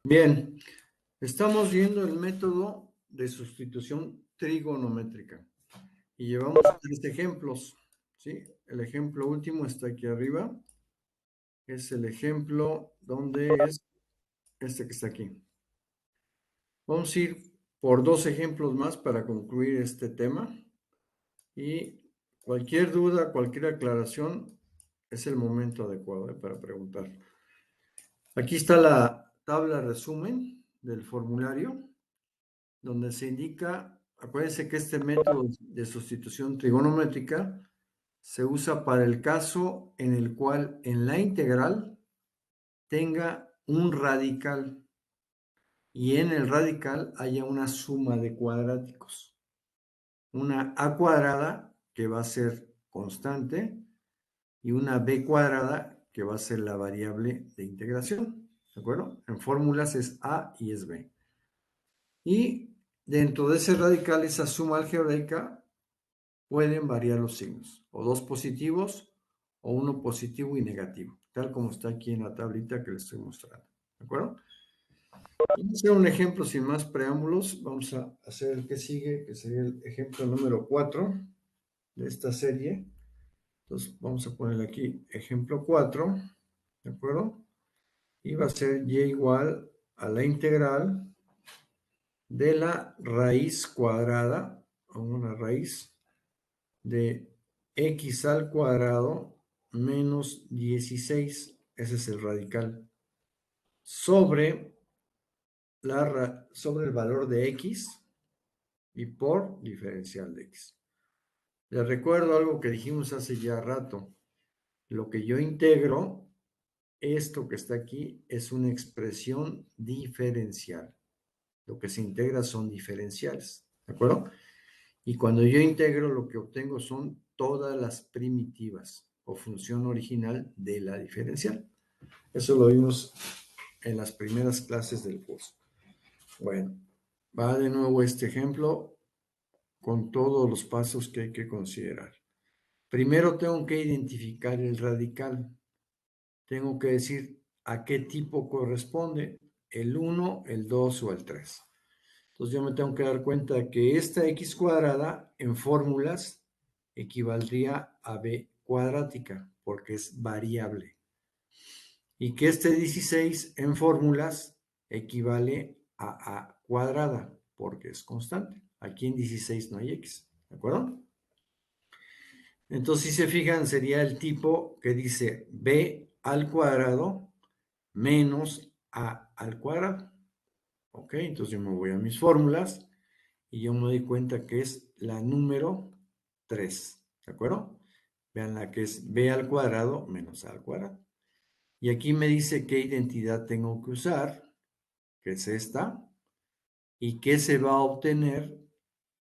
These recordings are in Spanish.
Bien, estamos viendo el método de sustitución trigonométrica y llevamos 3 ejemplos, ¿sí? El ejemplo último está aquí arriba, es el ejemplo donde es este que está aquí. Vamos a ir por 2 ejemplos más para concluir este tema y cualquier duda, cualquier aclaración, es el momento adecuado, para preguntar. Aquí está la tabla resumen del formulario, donde se indica, acuérdense que este método de sustitución trigonométrica se usa para el caso en el cual en la integral tenga un radical y en el radical haya una suma de cuadráticos. Una a cuadrada que va a ser constante y una b cuadrada que va a ser la variable de integración. ¿De acuerdo? En fórmulas es a y es b. Y dentro de ese radical, esa suma algebraica, pueden variar los signos, o 2 positivos o 1 positivo y negativo, tal como está aquí en la tablita que les estoy mostrando. ¿De acuerdo? Vamos a hacer un ejemplo sin más preámbulos. Vamos a hacer el que sigue, que sería el ejemplo número 4 de esta serie. Entonces, vamos a ponerle aquí ejemplo 4, ¿de acuerdo? Y va a ser y igual a la integral de la raíz cuadrada, o una raíz de x al cuadrado menos 16, ese es el radical, sobre, sobre el valor de x y por diferencial de x. Les recuerdo algo que dijimos hace ya rato. Lo que yo integro, esto que está aquí, es una expresión diferencial. Lo que se integra son diferenciales, ¿de acuerdo? Y cuando yo integro, lo que obtengo son todas las primitivas o función original de la diferencial. Eso lo vimos en las primeras clases del curso. Bueno, va de nuevo este ejemplo con todos los pasos que hay que considerar. Primero tengo que identificar el radical. Tengo que decir a qué tipo corresponde, el 1, el 2 o el 3. Entonces yo me tengo que dar cuenta que esta x cuadrada en fórmulas equivaldría a b cuadrática, porque es variable. Y que este 16 en fórmulas equivale a cuadrada, porque es constante. Aquí en 16 no hay x, ¿de acuerdo? Entonces, si se fijan, sería el tipo que dice b al cuadrado menos a al cuadrado. ¿Ok? Entonces yo me voy a mis fórmulas y yo me doy cuenta que es la número 3, ¿de acuerdo? Vean la que es b al cuadrado menos a al cuadrado. Y aquí me dice qué identidad tengo que usar, que es esta, y qué se va a obtener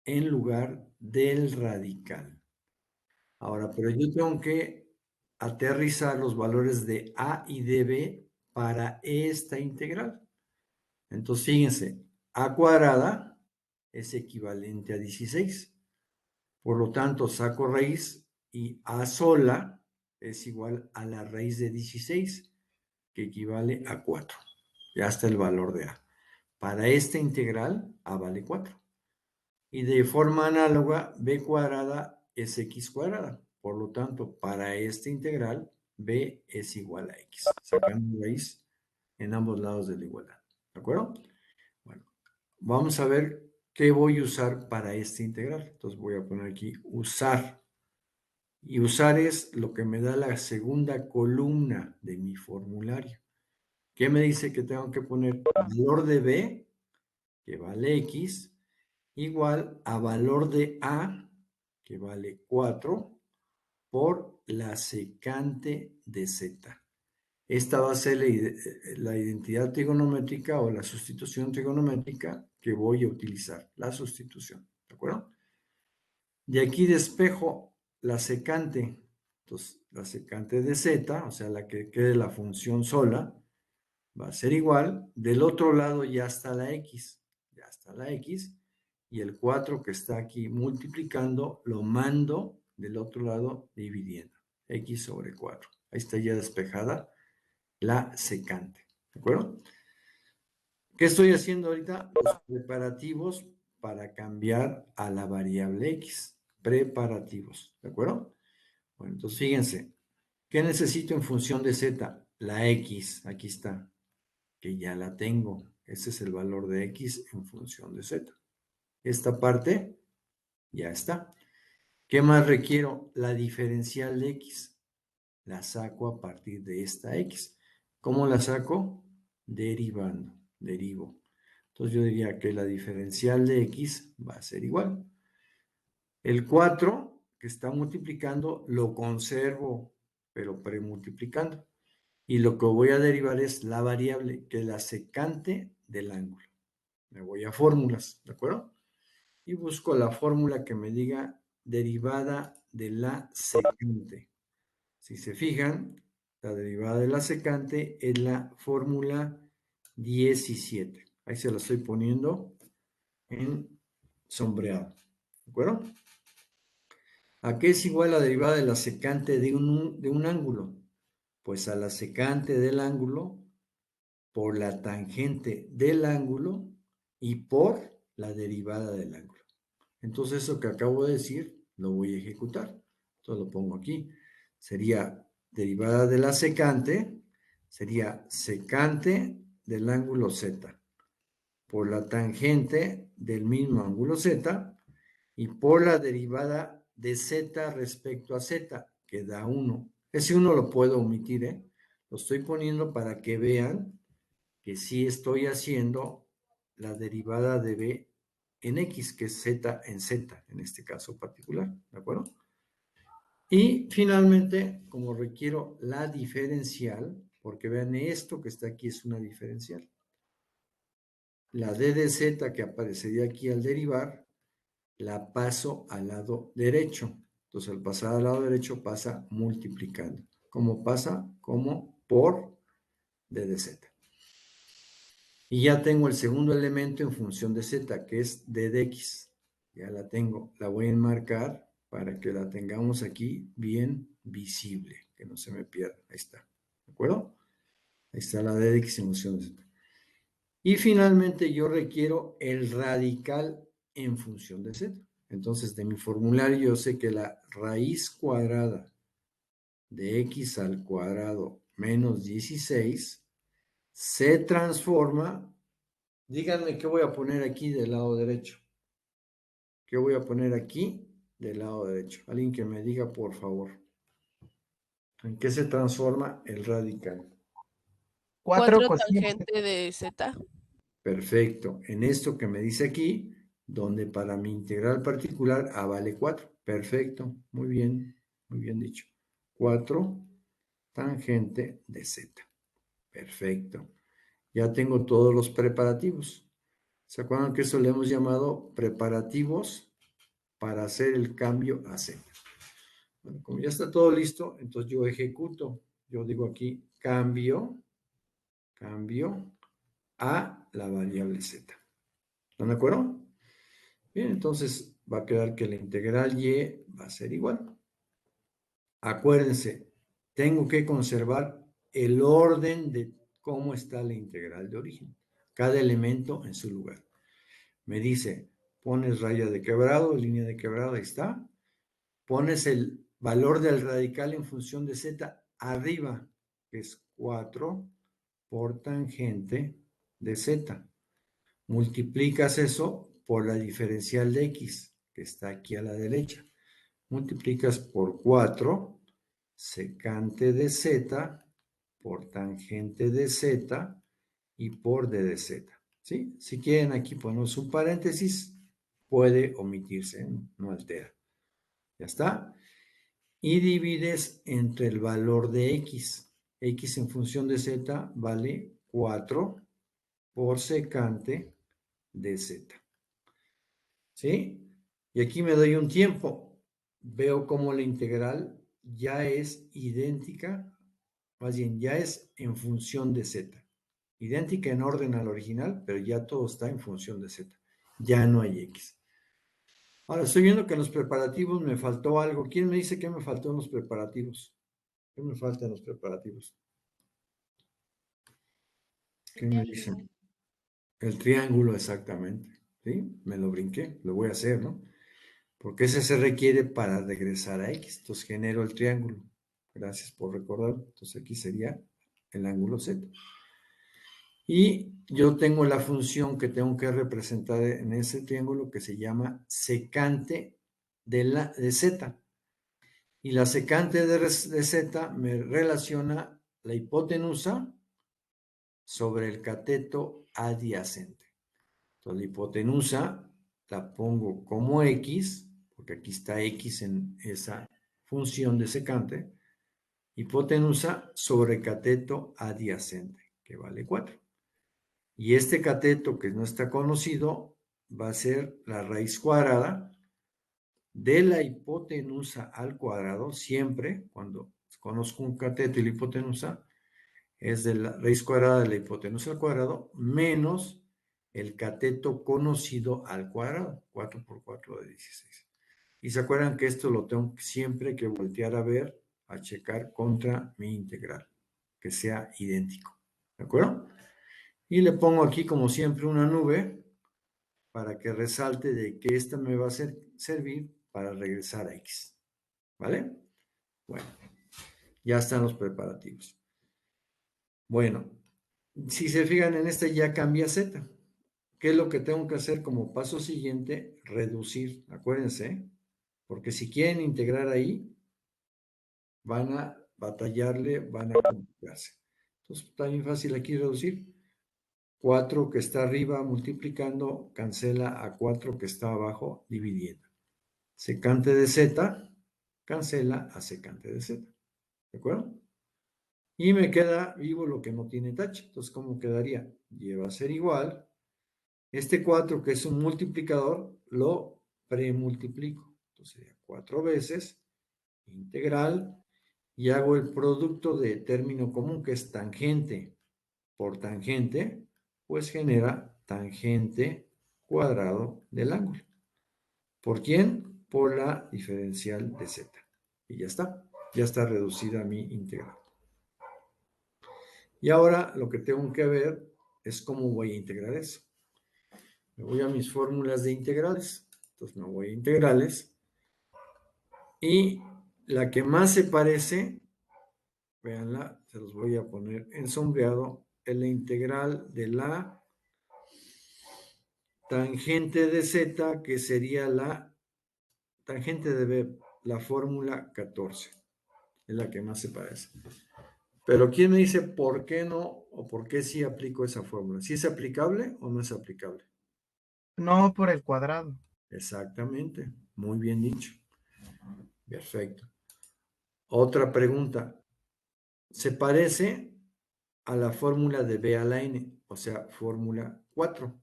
en lugar del radical. Ahora, pero yo tengo que aterrizar los valores de a y de b para esta integral. Entonces, fíjense, a cuadrada es equivalente a 16. Por lo tanto, saco raíz y a sola es igual a la raíz de 16, que equivale a 4. Ya está el valor de a. Para esta integral, a vale 4. Y de forma análoga, b cuadrada es x cuadrada. Por lo tanto, para esta integral, b es igual a x, sacando raíz en ambos lados de la igualdad. ¿De acuerdo? Bueno, vamos a ver qué voy a usar para esta integral. Entonces voy a poner aquí usar. Y usar es lo que me da la segunda columna de mi formulario. ¿Qué me dice que tengo que poner? Valor de b, que vale x, igual a valor de a, que vale 4, por la secante de z. Esta va a ser la identidad trigonométrica o la sustitución trigonométrica que voy a utilizar, la sustitución, ¿de acuerdo? De aquí despejo la secante, entonces la secante de z, o sea, la que quede la función sola, va a ser igual. Del otro lado ya está la x, y el 4 que está aquí multiplicando lo mando del otro lado dividiendo, x sobre 4. Ahí está ya despejada la secante, ¿de acuerdo? ¿Qué estoy haciendo ahorita? Los preparativos para cambiar a la variable x. Preparativos, ¿de acuerdo? Bueno, entonces fíjense, ¿qué necesito en función de z? La x, aquí está, que ya la tengo. Ese es el valor de x en función de z. Esta parte ya está. ¿Qué más requiero? La diferencial de x. La saco a partir de esta x. ¿Cómo la saco? Derivando, derivo. Entonces yo diría que la diferencial de x va a ser igual. El 4 que está multiplicando lo conservo, pero premultiplicando. Y lo que voy a derivar es la variable, que es la secante del ángulo. Me voy a fórmulas, ¿de acuerdo? Y busco la fórmula que me diga derivada de la secante. Si se fijan, la derivada de la secante es la fórmula 17. Ahí se la estoy poniendo en sombreado. ¿De acuerdo? ¿A qué es igual la derivada de la secante de un ángulo? Pues a la secante del ángulo por la tangente del ángulo y por la derivada del ángulo. Entonces eso que acabo de decir lo voy a ejecutar. Entonces lo pongo aquí. Sería derivada de la secante, sería secante del ángulo z por la tangente del mismo ángulo z y por la derivada de z respecto a z, que da 1. Ese 1 lo puedo omitir, ¿eh? Lo estoy poniendo para que vean que sí estoy haciendo la derivada de b en x, que es z en z, en este caso particular, ¿de acuerdo? Y finalmente, como requiero la diferencial, porque vean esto que está aquí es una diferencial. La d de z que aparecería aquí al derivar, la paso al lado derecho. Entonces, al pasar al lado derecho pasa multiplicando. ¿Cómo pasa? Como por d de z. Y ya tengo el segundo elemento en función de z, que es d de x. Ya la tengo. La voy a enmarcar para que la tengamos aquí bien visible, que no se me pierda. Ahí está. ¿De acuerdo? Ahí está la d de x en función de z. Y finalmente yo requiero el radical en función de z. Entonces, de mi formulario yo sé que la raíz cuadrada de x al cuadrado menos 16 se transforma. Díganme qué voy a poner aquí del lado derecho. ¿Qué voy a poner aquí del lado derecho? Alguien que me diga, por favor. ¿En qué se transforma el radical? 4 4 cociente. tangente de z. Perfecto. En esto que me dice aquí, donde para mi integral particular A vale 4. Perfecto. Muy bien dicho. 4 tangente de z. Perfecto. Ya tengo todos los preparativos. ¿Se acuerdan que eso le hemos llamado preparativos para hacer el cambio a z? Bueno, como ya está todo listo, entonces yo ejecuto. Yo digo aquí cambio a la variable z. ¿Están de acuerdo? Bien, entonces va a quedar que la integral y va a ser igual. Acuérdense, tengo que conservar el orden de cómo está la integral de origen. Cada elemento en su lugar. Me dice, pones raya de quebrado, línea de quebrado, ahí está. Pones el valor del radical en función de z arriba, que es 4 por tangente de z. Multiplicas eso por la diferencial de x, que está aquí a la derecha. Multiplicas por 4 secante de z por tangente de z y por d de z. ¿Sí? Si quieren aquí ponemos un paréntesis, puede omitirse, no altera. Ya está. Y divides entre el valor de x. X en función de z vale 4 por secante de z. ¿Sí? Y aquí me doy un tiempo. Veo cómo la integral ya es idéntica, más bien ya es en función de z. Idéntica en orden al original, pero ya todo está en función de z. Ya no hay x. Ahora, estoy viendo que en los preparativos me faltó algo. ¿Quién me dice qué me faltó en los preparativos? ¿Qué me falta en los preparativos? ¿Qué me dicen? El triángulo exactamente, ¿sí? Me lo brinqué, lo voy a hacer, ¿no? Porque ese se requiere para regresar a X. Entonces genero el triángulo. Gracias por recordar. Entonces aquí sería el ángulo Z. Y yo tengo la función que tengo que representar en ese triángulo que se llama secante de Z. Y la secante de Z me relaciona la hipotenusa sobre el cateto adyacente. Entonces la hipotenusa la pongo como X, porque aquí está X en esa función de secante, hipotenusa sobre cateto adyacente, que vale 4. Y este cateto que no está conocido va a ser la raíz cuadrada de la hipotenusa al cuadrado, siempre cuando conozco un cateto y la hipotenusa, es de la raíz cuadrada de la hipotenusa al cuadrado menos el cateto conocido al cuadrado, 4 por 4 de 16. Y se acuerdan que esto lo tengo siempre que voltear a ver, a checar contra mi integral, que sea idéntico. ¿De acuerdo? Y le pongo aquí, como siempre, una nube para que resalte de que esta me va a servir para regresar a X. ¿Vale? Bueno, ya están los preparativos. Bueno, si se fijan en este ya cambia Z. ¿Qué es lo que tengo que hacer como paso siguiente? Reducir. Acuérdense, porque si quieren integrar ahí, van a batallarle, van a complicarse. Entonces, está bien fácil aquí reducir. 4 que está arriba multiplicando, cancela a 4 que está abajo dividiendo. Secante de Z, cancela a secante de Z. ¿De acuerdo? Y me queda vivo lo que no tiene tache. Entonces, ¿cómo quedaría? Lleva a ser igual. Este 4, que es un multiplicador, lo premultiplico. Entonces sería 4 veces integral y hago el producto de término común, que es tangente por tangente, pues genera tangente cuadrado del ángulo. ¿Por quién? Por la diferencial de Z. Y ya está reducida mi integral. Y ahora lo que tengo que ver es cómo voy a integrar eso. Me voy a mis fórmulas de integrales. Entonces me voy a integrales. Y la que más se parece, véanla, se los voy a poner en sombreado, es la integral de la tangente de Z, que sería la tangente de B, la fórmula 14. Es la que más se parece. Pero ¿quién me dice por qué no o por qué sí aplico esa fórmula? ¿Sí es aplicable o no es aplicable? No por el cuadrado. Exactamente, muy bien dicho. Perfecto. Otra pregunta. Se parece a la fórmula de B a la N, o sea, fórmula 4.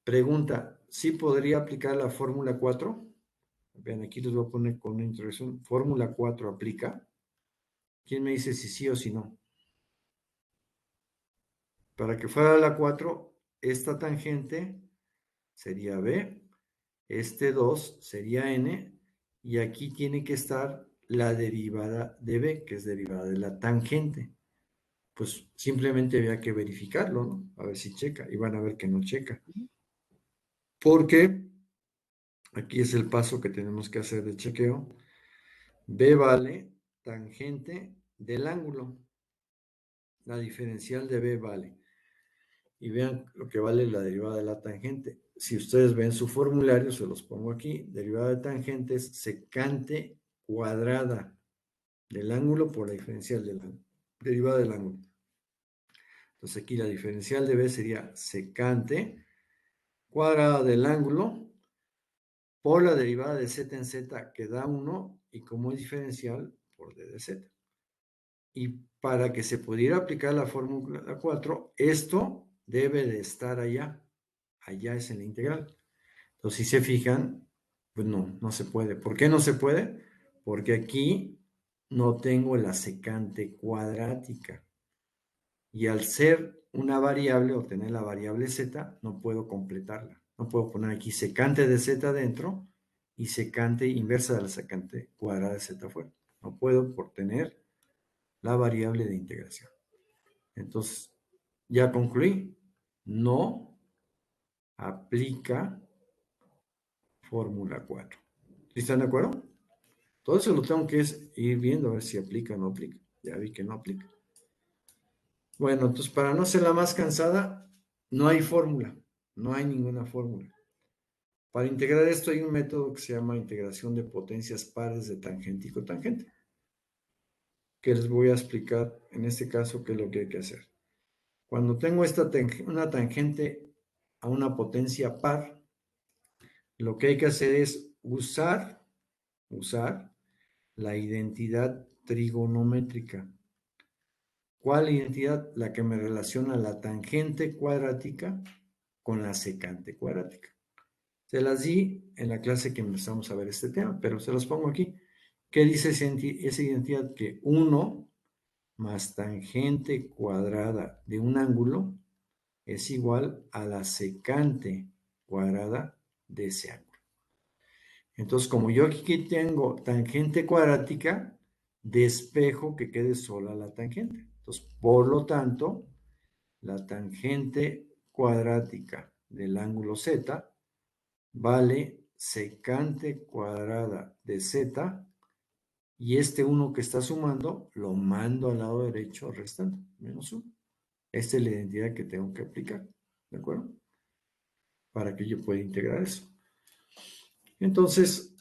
Pregunta, ¿sí podría aplicar la fórmula 4? Vean, aquí les voy a poner con una introducción. ¿Fórmula 4 aplica? ¿Quién me dice si sí o si no? Para que fuera la 4, esta tangente sería B, este 2 sería N, y aquí tiene que estar la derivada de B, que es derivada de la tangente. Pues simplemente había que verificarlo, ¿no? A ver si checa, y van a ver que no checa. Porque aquí es el paso que tenemos que hacer de chequeo. B vale tangente del ángulo. La diferencial de B vale. Y vean lo que vale la derivada de la tangente. Si ustedes ven su formulario, se los pongo aquí. Derivada de tangente es secante cuadrada del ángulo por la diferencial del ángulo. Derivada del ángulo. Entonces aquí la diferencial de B sería secante cuadrada del ángulo por la derivada de z en z, que da 1, y como es diferencial, por d de z. Y para que se pudiera aplicar la fórmula 4, esto debe de estar allá. Allá es en la integral. Entonces, si se fijan, pues no se puede. ¿Por qué no se puede? Porque aquí no tengo la secante cuadrática. Y al ser una variable o tener la variable z, no puedo completarla. No puedo poner aquí secante de z dentro y secante inversa de la secante cuadrada de z afuera. No puedo por tener la variable de integración. Entonces, ya concluí. no aplica fórmula 4. ¿Sí están de acuerdo? Todo eso lo tengo que ir viendo a ver si aplica o no aplica. Ya vi que no aplica. Bueno, entonces para no ser la más cansada, no hay fórmula. No hay ninguna fórmula. Para integrar esto hay un método que se llama integración de potencias pares de tangente y cotangente, que les voy a explicar en este caso qué es lo que hay que hacer. Cuando tengo una tangente a una potencia par, lo que hay que hacer es usar la identidad trigonométrica. ¿Cuál identidad? La que me relaciona la tangente cuadrática con la secante cuadrática. Se las di en la clase que empezamos a ver este tema, pero se los pongo aquí. ¿Qué dice esa identidad? Que 1 más tangente cuadrada de un ángulo es igual a la secante cuadrada de ese ángulo. Entonces, como yo aquí tengo tangente cuadrática, despejo que quede sola la tangente. Entonces, por lo tanto, la tangente cuadrática del ángulo Z vale secante cuadrada de Z, y este 1 que está sumando lo mando al lado derecho restando, menos 1. Esta es la identidad que tengo que aplicar, ¿de acuerdo? Para que yo pueda integrar eso. Entonces,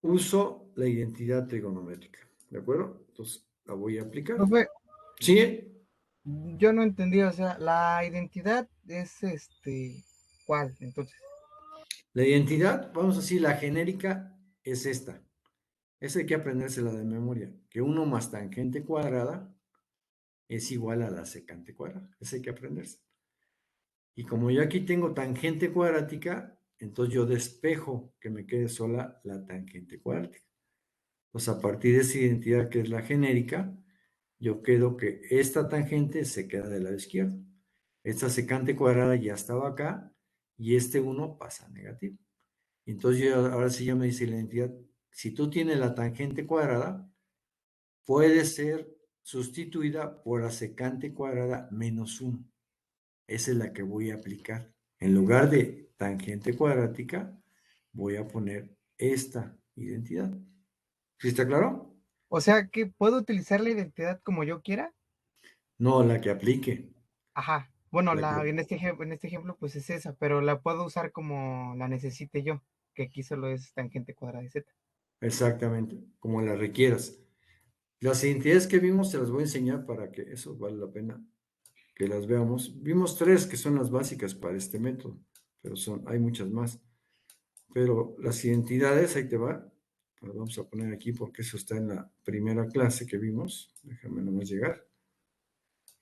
uso la identidad trigonométrica, ¿de acuerdo? Entonces, la voy a aplicar. Profe, ¿Sí? yo no entendí, o sea, la identidad es ¿cuál? Entonces, La identidad, vamos a decir, la genérica es esta. Esa hay que aprendérsela de memoria, que 1 más tangente cuadrada es igual a la secante cuadrada. Esa hay que aprenderse. Y como yo aquí tengo tangente cuadrática, entonces yo despejo que me quede sola la tangente cuadrática. Pues a partir de esa identidad que es la genérica, yo quedo que esta tangente se queda del lado izquierdo. Esta secante cuadrada ya estaba acá y este 1 pasa a negativo. Entonces ahora sí ya me dice la identidad, si tú tienes la tangente cuadrada, puede ser sustituida por la secante cuadrada menos 1. Esa es la que voy a aplicar. En lugar de tangente cuadrática, voy a poner esta identidad. ¿Sí está claro? o sea, que puedo utilizar la identidad como yo quiera. No, la que aplique. Ajá. Bueno, La que, en este ejemplo, pues es esa, pero la puedo usar como la necesite yo, que aquí solo es tangente cuadrada de Z. exactamente, como la requieras. Las identidades que vimos se las voy a enseñar para que eso vale la pena que las veamos. Vimos 3 que son las básicas para este método, pero hay muchas más. Pero las identidades, ahí te va. Las vamos a poner aquí porque eso está en la primera clase que vimos. Déjame nomás llegar.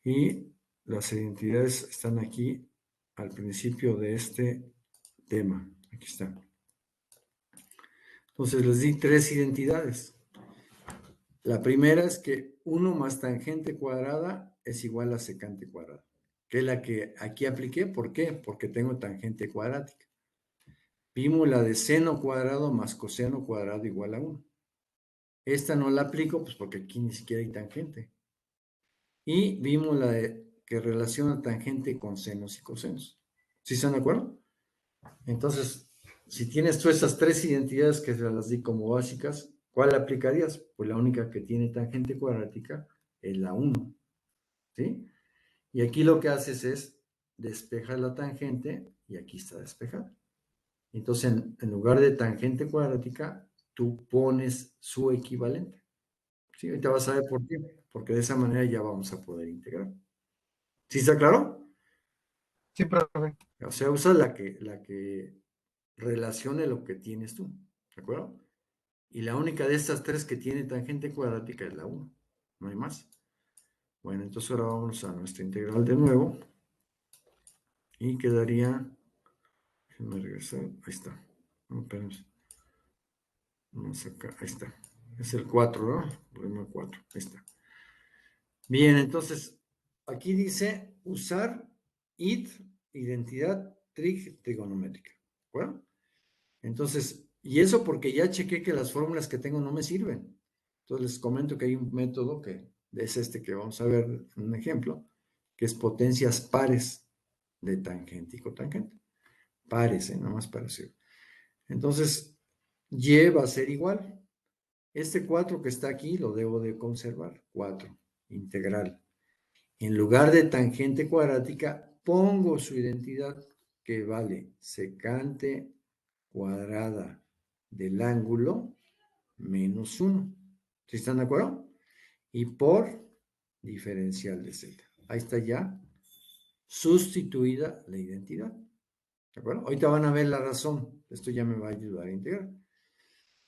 Y las identidades están aquí al principio de este tema. Aquí está. Entonces les di 3 identidades. La primera es que 1 más tangente cuadrada es igual a secante cuadrada, que es la que aquí apliqué. ¿Por qué? Porque tengo tangente cuadrática. Vimos la de seno cuadrado más coseno cuadrado igual a 1. Esta no la aplico pues porque aquí ni siquiera hay tangente. Y vimos la de que relaciona tangente con senos y cosenos. ¿Sí están de acuerdo? Entonces, si tienes tú esas 3 identidades que se las di como básicas, ¿cuál aplicarías? Pues la única que tiene tangente cuadrática es la 1. ¿Sí? Y aquí lo que haces es despejar la tangente y aquí está despejada. Entonces, en lugar de tangente cuadrática, tú pones su equivalente. ¿Sí? Ahorita vas a ver por qué. Porque de esa manera ya vamos a poder integrar. ¿Sí está claro? Sí, profe. O sea, usa la que relacione lo que tienes tú. ¿De acuerdo? Y la única de estas 3 que tiene tangente cuadrática es la 1. No hay más. Bueno, entonces ahora vamos a nuestra integral de nuevo. Y quedaría... Déjenme regresar. Ahí está. No, espérenme. Vamos acá. Ahí está. Es el 4, ¿no? Problema 4. Ahí está. Bien, entonces, aquí dice usar identidad trigonométrica. ¿De acuerdo? Entonces, y eso porque ya chequé que las fórmulas que tengo no me sirven. Entonces les comento que hay un método que es este que vamos a ver en un ejemplo, que es potencias pares. de tangente y cotangente. Pares, nada más parecido. Entonces, y va a ser igual. Este 4 que está aquí lo debo de conservar. 4, integral. En lugar de tangente cuadrática, pongo su identidad que vale secante cuadrada del ángulo menos 1. ¿Sí están de acuerdo? Y por diferencial de z. Ahí está ya sustituida la identidad. ¿De acuerdo? Ahorita van a ver la razón. Esto ya me va a ayudar a integrar.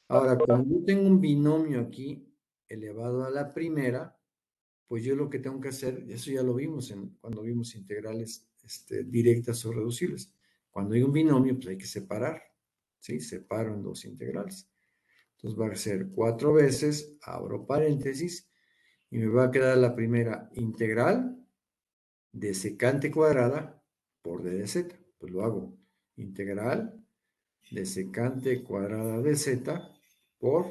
Ahora, cuando yo tengo un binomio aquí elevado a la primera, pues yo lo que tengo que hacer, eso ya lo vimos cuando vimos integrales directas o reducibles. Cuando hay un binomio, pues hay que separar. ¿Sí? Separo en dos integrales. Entonces va a ser 4 veces, abro paréntesis, y me va a quedar la primera integral de secante cuadrada por d de z. Pues lo hago. Integral de secante cuadrada de z por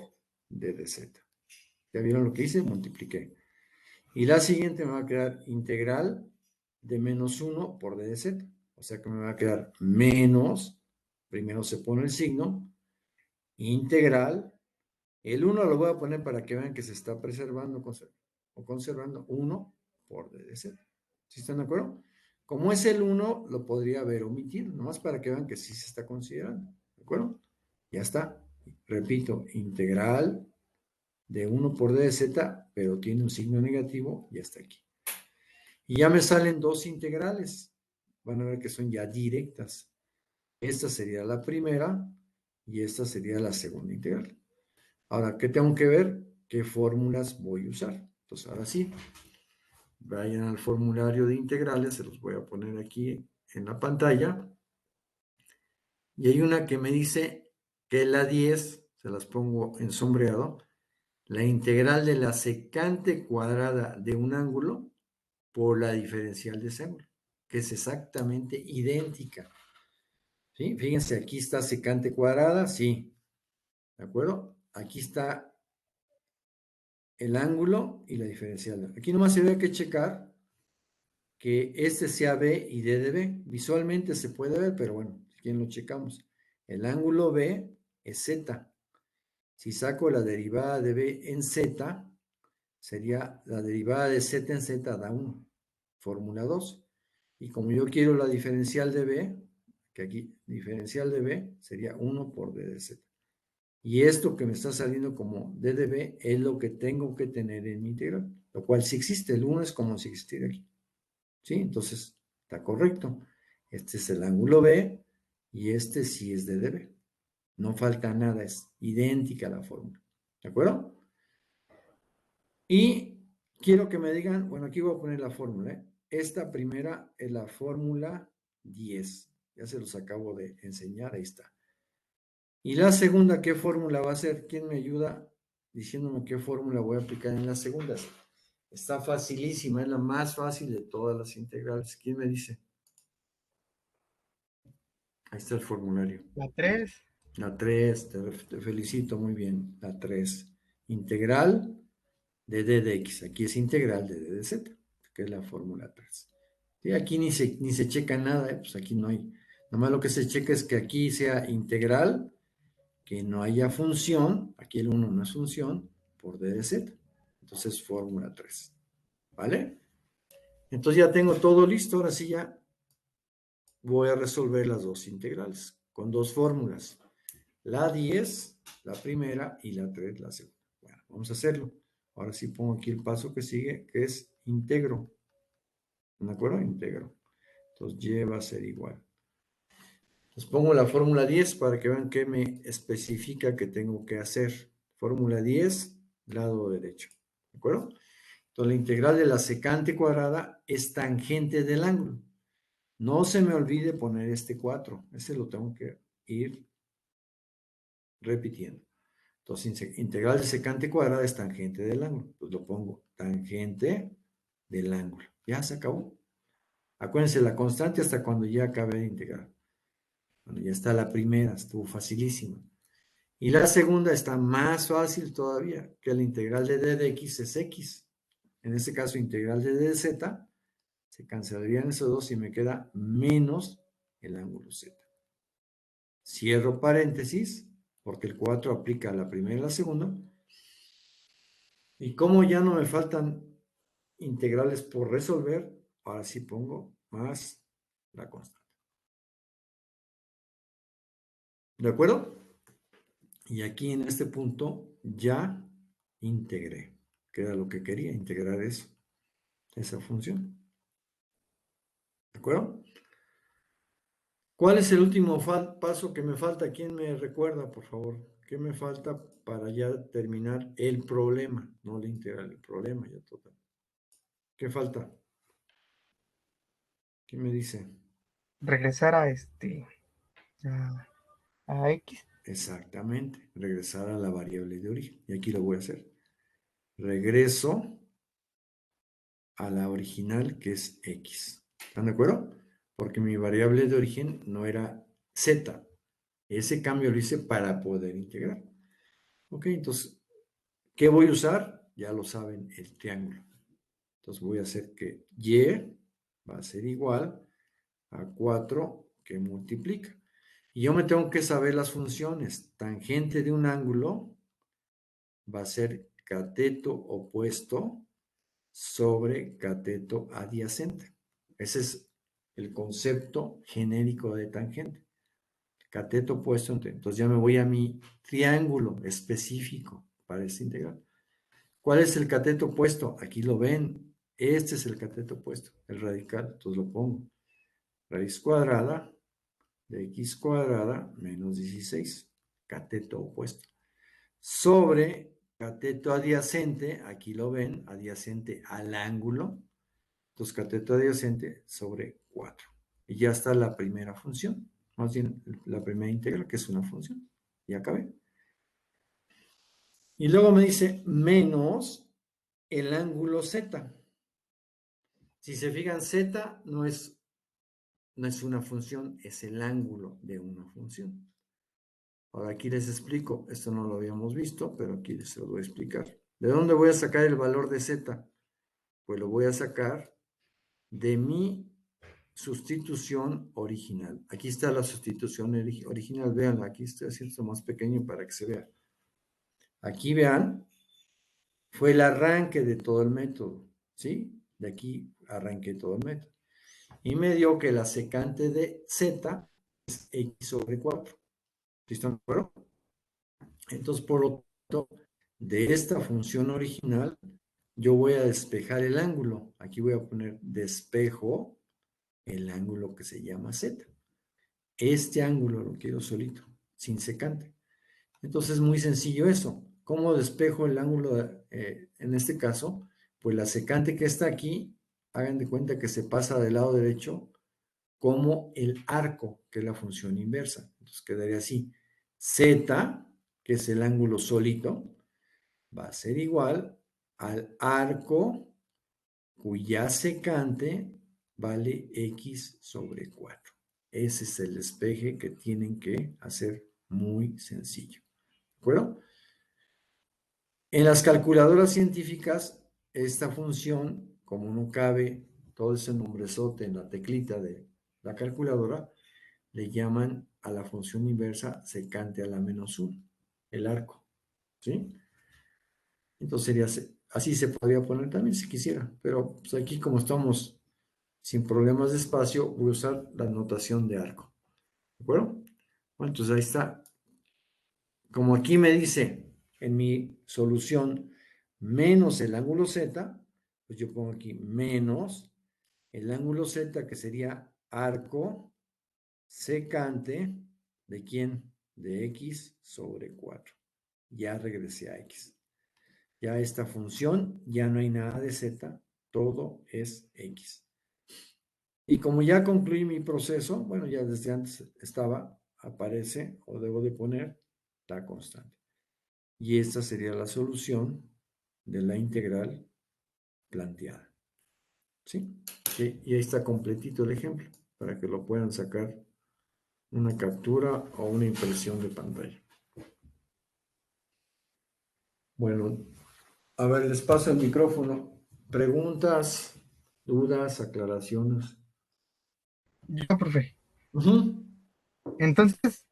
d de z. ¿Ya vieron lo que hice? Multipliqué. Y la siguiente me va a quedar integral de menos 1 por d de z. O sea que me va a quedar menos, primero se pone el signo, integral. El 1 lo voy a poner para que vean que se está preservando o conservando 1 por d de z. ¿Sí están de acuerdo? Como es el 1, lo podría haber omitido, nomás para que vean que sí se está considerando. ¿De acuerdo? Ya está. Repito, integral de 1 por d de z, pero tiene un signo negativo y hasta aquí. Y ya me salen dos integrales. Van a ver que son ya directas. Esta sería la primera y esta sería la segunda integral. Ahora, ¿qué tengo que ver? ¿Qué fórmulas voy a usar? Entonces, ahora sí, vayan al formulario de integrales, se los voy a poner aquí en la pantalla. Y hay una que me dice que la 10, se las pongo en sombreado, la integral de la secante cuadrada de un ángulo por la diferencial de ese ángulo, que es exactamente idéntica. ¿Sí? Fíjense, aquí está secante cuadrada, sí. ¿De acuerdo? Aquí está el ángulo y la diferencial. Aquí nomás se ve que checar que este sea B y D de B. Visualmente se puede ver, pero bueno, ¿quién lo checamos? El ángulo B es Z. Si saco la derivada de B en Z, sería la derivada de Z en Z da 1. Fórmula 2. Y como yo quiero la diferencial de B, que aquí diferencial de B sería 1 por D de Z. Y esto que me está saliendo como D de B es lo que tengo que tener en mi integral, lo cual sí existe. El 1 es como si existiera aquí. ¿Sí? Entonces, está correcto. Este es el ángulo B y este sí es D de B. No falta nada, es idéntica la fórmula. ¿De acuerdo? Y quiero que me digan, bueno, aquí voy a poner la fórmula. Esta primera es la fórmula 10. Ya se los acabo de enseñar, ahí está. Y la segunda, ¿qué fórmula va a ser? ¿Quién me ayuda diciéndome qué fórmula voy a aplicar en la segunda? Está facilísima, es la más fácil de todas las integrales. ¿Quién me dice? Ahí está el formulario. La 3. La 3, te felicito, muy bien. La 3. Integral de d de x. Aquí es integral de d de z, que es la fórmula 3. ¿Sí? Aquí ni se checa nada, pues aquí no hay. Nomás lo que se checa es que aquí sea integral, que no haya función, aquí el 1 no es función, por d de z. Entonces, fórmula 3. ¿Vale? Entonces ya tengo todo listo, ahora sí ya voy a resolver las dos integrales con dos fórmulas. La 10, la primera, y la 3, la segunda. Bueno, vamos a hacerlo. Ahora sí pongo aquí el paso que sigue, que es integro. ¿De acuerdo? Integro. Entonces, y va a ser igual. Les pongo la fórmula 10 para que vean qué me especifica que tengo que hacer. Fórmula 10, lado derecho. ¿De acuerdo? Entonces, la integral de la secante cuadrada es tangente del ángulo. No se me olvide poner este 4. Ese lo tengo que ir repitiendo. Entonces, integral de secante cuadrada es tangente del ángulo. Pues lo pongo tangente del ángulo. Ya se acabó. Acuérdense, la constante hasta cuando ya acabe de integrar. Bueno, ya está la primera, estuvo facilísima. Y la segunda está más fácil todavía, que la integral de d de x es x. En este caso, integral de d de z Se cancelarían esos dos y me queda menos el ángulo Z. Cierro paréntesis, porque el 4 aplica a la primera y la segunda. Y como ya no me faltan integrales por resolver, ahora sí pongo más la constante. ¿De acuerdo? Y aquí en este punto ya integré, que era lo que quería, integrar eso, esa función. ¿De acuerdo? ¿Cuál es el último paso que me falta? ¿Quién me recuerda, por favor? ¿Qué me falta para ya terminar el problema? No la integral, el problema ya total. ¿Qué falta? ¿Quién me dice? Regresar a a X. Exactamente, regresar a la variable de origen. Y aquí lo voy a hacer. Regreso a la original, que es X. ¿Están de acuerdo? Porque mi variable de origen no era Z. Ese cambio lo hice para poder integrar. Ok, entonces, ¿qué voy a usar? Ya lo saben, el triángulo. Entonces voy a hacer que Y va a ser igual a 4 que multiplica. Y yo me tengo que saber las funciones. Tangente de un ángulo va a ser cateto opuesto sobre cateto adyacente. Ese es el concepto genérico de tangente. Cateto opuesto. Entonces ya me voy a mi triángulo específico para esta integral. ¿Cuál es el cateto opuesto? Aquí lo ven. Este es el cateto opuesto, el radical. Entonces lo pongo. Raíz cuadrada de x cuadrada menos 16. Cateto opuesto. Sobre cateto adyacente, aquí lo ven, adyacente al ángulo. Entonces cateto adyacente sobre 4. Y ya está la primera función. Más bien la primera integral, que es una función. Y acabé. Y luego me dice menos el ángulo z. Si se fijan, z no es una función, es el ángulo de una función. Ahora aquí les explico, esto no lo habíamos visto, pero aquí les lo voy a explicar. ¿De dónde voy a sacar el valor de z? Pues lo voy a sacar de mi sustitución original. Aquí está la sustitución original, vean, aquí estoy haciendo esto más pequeño para que se vea. Aquí vean, fue el arranque de todo el método, ¿sí? De aquí arranqué todo el método. Y me dio que la secante de z es x sobre 4. ¿Sí están de acuerdo? Entonces, por lo tanto, de esta función original, yo voy a despejar el ángulo. Aquí voy a poner despejo el ángulo que se llama z. Este ángulo lo quiero solito, sin secante. Entonces es muy sencillo eso. ¿Cómo despejo el ángulo en este caso? Pues la secante que está aquí, hagan de cuenta que se pasa del lado derecho como el arco, que es la función inversa. Entonces quedaría así. Z, que es el ángulo solito, va a ser igual al arco cuya secante vale x sobre 4. Ese es el despeje que tienen que hacer muy sencillo. ¿De acuerdo? En las calculadoras científicas, esta función, como no cabe todo ese nombrezote en la teclita de la calculadora, le llaman a la función inversa secante a la menos 1, el arco. ¿Sí? Entonces sería, así se podría poner también si quisiera, pero pues aquí como estamos sin problemas de espacio, voy a usar la notación de arco. ¿De acuerdo? Bueno, entonces ahí está. Como aquí me dice en mi solución menos el ángulo z, pues yo pongo aquí menos el ángulo z, que sería arco secante de quién? De x sobre 4. Ya regresé a x. Ya esta función, ya no hay nada de z, todo es x. Y como ya concluí mi proceso, bueno, ya desde antes estaba, aparece o debo de poner la constante. Y esta sería la solución de la integral planteada. ¿Sí? Y ahí está completito el ejemplo, para que lo puedan sacar una captura o una impresión de pantalla. Bueno, a ver, les paso el micrófono. ¿Preguntas? dudas, aclaraciones. Yo, profe. Ujú. Entonces,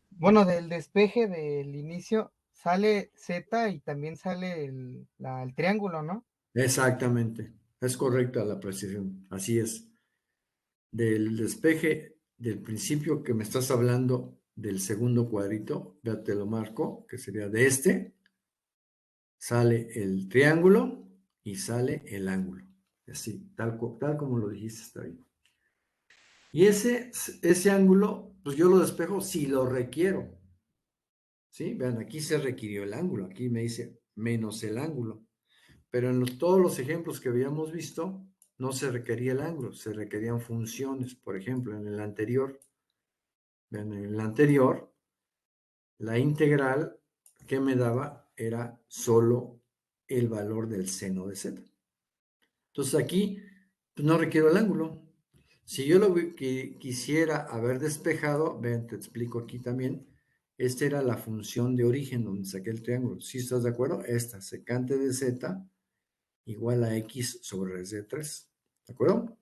bueno, del despeje del inicio sale Z y también sale el triángulo, ¿no? Exactamente, es correcta la precisión, así es. Del despeje del principio que me estás hablando del segundo cuadrito, ya te lo marco, que sería de este, sale el triángulo y sale el ángulo. Así, tal como lo dijiste, está bien. Y ese ángulo, pues yo lo despejo si lo requiero. ¿Sí? Vean, aquí se requirió el ángulo, aquí me dice menos el ángulo. Pero en todos los ejemplos que habíamos visto, no se requería el ángulo, se requerían funciones. Por ejemplo, en el anterior, vean, en el anterior, la integral que me daba era solo el valor del seno de z. Entonces aquí pues no requiero el ángulo. Si yo lo que quisiera haber despejado, ven, te explico aquí también, esta era la función de origen donde saqué el triángulo. ¿Sí estás de acuerdo? Esta, secante de z igual a x sobre raíz de 3. ¿De acuerdo?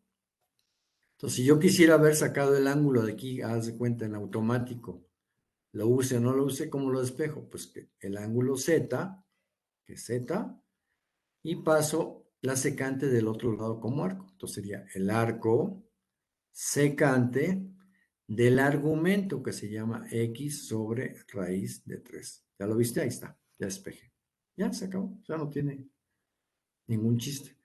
Entonces, si yo quisiera haber sacado el ángulo de aquí, haz de cuenta en automático, lo use o no lo use, ¿cómo lo despejo? Pues que el ángulo z, que es z, y paso la secante del otro lado como arco. Entonces sería el arco secante del argumento que se llama x sobre raíz de 3. ¿Ya lo viste? Ahí está, ya despejé. Ya se acabó, ya no tiene ningún chiste.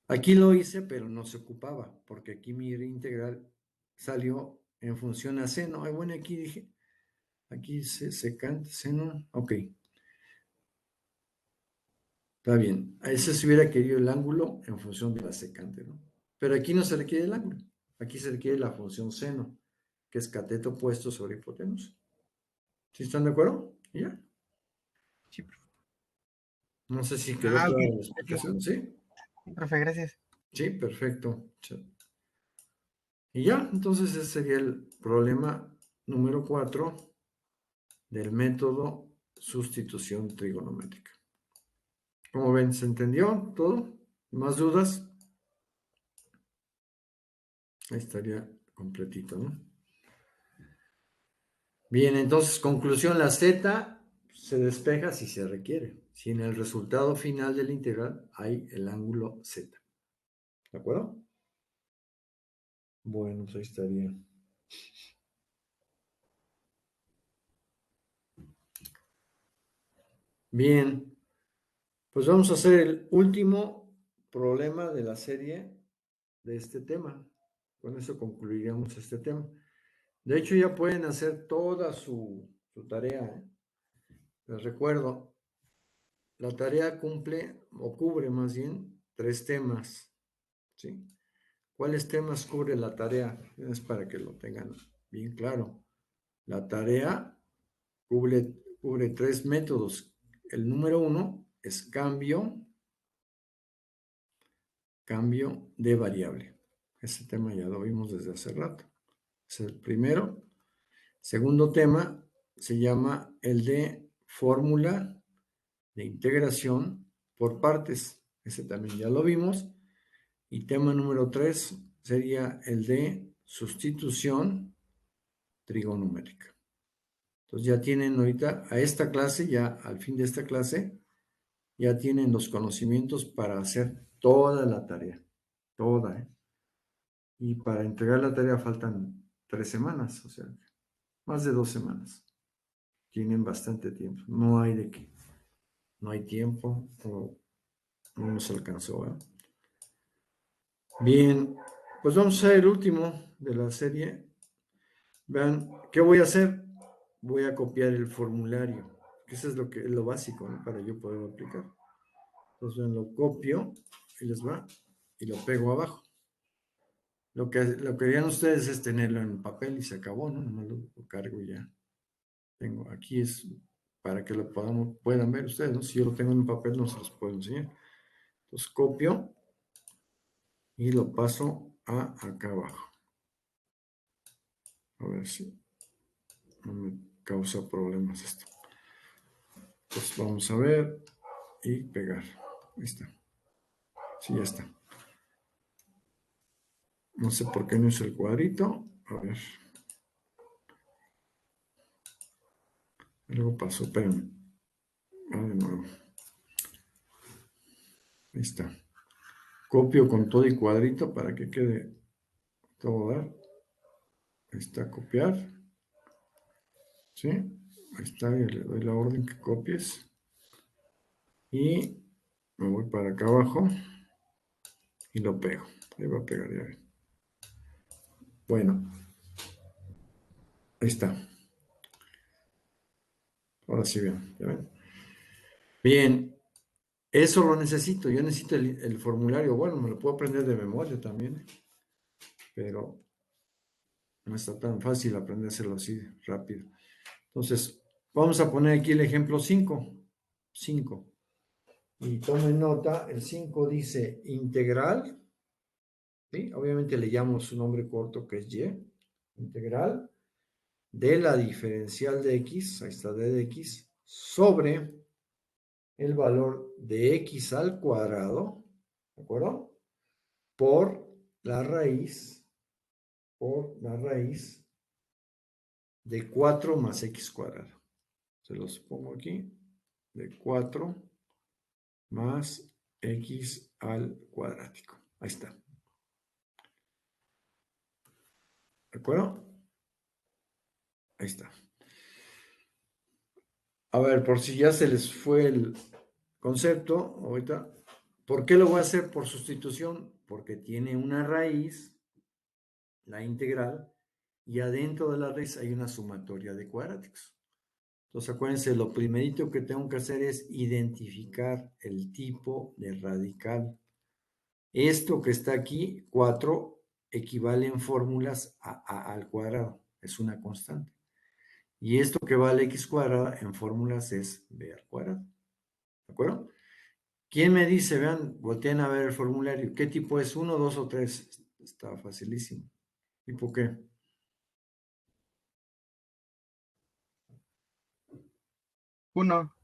Aquí lo hice, pero no se ocupaba, porque aquí mi integral salió en función a seno. Bueno, aquí dije, aquí secante, seno, ok, está bien. A ese se hubiera querido el ángulo en función de la secante, ¿no? Pero aquí no se requiere el ángulo, aquí se requiere la función seno, que es cateto opuesto sobre hipotenusa. ¿Sí están de acuerdo? ¿Ya? Sí, profe. No sé si quedó Ah, ok. clara la Gracias. explicación, ¿sí? Sí, profe, gracias. Sí, perfecto. Y ya, entonces ese sería el problema número 4 del método sustitución trigonométrica. ¿Cómo ven? ¿Se entendió todo? ¿Más dudas? Ahí estaría completito, ¿no? Bien, entonces, conclusión, la z se despeja si se requiere. Si en el resultado final de la integral hay el ángulo z. ¿De acuerdo? Bueno, pues ahí estaría. Bien, pues vamos a hacer el último problema de la serie de este tema. Con eso concluiríamos este tema. De hecho, ya pueden hacer toda su tarea, ¿eh? Les recuerdo, la tarea cumple o cubre más bien 3 temas, ¿sí? ¿Cuáles temas cubre la tarea? Es para que lo tengan bien claro. La tarea cubre 3 métodos. El número 1 es cambio de variable. Ese tema ya lo vimos desde hace rato. Es el primero. Segundo tema se llama el de fórmula de integración por partes. Ese también ya lo vimos. Y tema número 3 sería el de sustitución trigonométrica. Entonces ya tienen ahorita a esta clase, ya al fin de esta clase, ya tienen los conocimientos para hacer toda la tarea. Toda, ¿eh? Y para entregar la tarea faltan 3 semanas, o sea, más de 2 semanas. Tienen bastante tiempo. No hay de qué. No hay tiempo o no nos alcanzó, ¿eh? Bien, pues vamos a hacer el último de la serie. Vean, ¿qué voy a hacer? Voy a copiar el formulario, que eso es lo básico, ¿no? Para yo poder aplicar. Entonces lo copio y les va y lo pego abajo. Lo que harían ustedes es tenerlo en papel y se acabó, ¿no? Nomás lo cargo y ya. Tengo, aquí es para que lo puedan ver ustedes, ¿no? Si yo lo tengo en papel no se los puedo enseñar. Entonces copio y lo paso acá abajo. A ver si no me causa problemas esto. Pues vamos a ver y pegar. Ahí está. Sí, ya está. No sé por qué no es el cuadrito. A ver. Algo pasó, espérenme. Ah, de nuevo. Ahí está. Copio con todo y cuadrito para que quede todo dar. Ahí está, copiar. ¿Sí? Ahí está, y le doy la orden que copies. Y me voy para acá abajo y lo pego. Ahí va a pegar, ya ven. Bueno, ahí está. Ahora sí, bien, ya ven. Bien, eso lo necesito. Yo necesito el formulario. Bueno, me lo puedo aprender de memoria también, pero no está tan fácil aprendérselo así rápido. Entonces, vamos a poner aquí el ejemplo 5. 5. Y tomen nota, el 5 dice integral, ¿sí? Obviamente le llamo su nombre corto que es y, integral de la diferencial de x, ahí está d de x, sobre el valor de x al cuadrado, ¿de acuerdo? Por la raíz de 4 más x cuadrado. Se los pongo aquí, de 4 más x al cuadrático. Ahí está. ¿De acuerdo? Ahí está. A ver, por si ya se les fue el concepto, ahorita, ¿por qué lo voy a hacer por sustitución? Porque tiene una raíz, la integral, y adentro de la raíz hay una sumatoria de cuadráticos. Entonces, acuérdense, lo primerito que tengo que hacer es identificar el tipo de radical. Esto que está aquí, 4, equivale en fórmulas a al cuadrado, es una constante. Y esto que vale x cuadrada en fórmulas es b al cuadrado. ¿De acuerdo? ¿Quién me dice, vean, volteen a ver el formulario, qué tipo es, 1, 2 o 3? Está facilísimo. ¿Tipo qué? 1.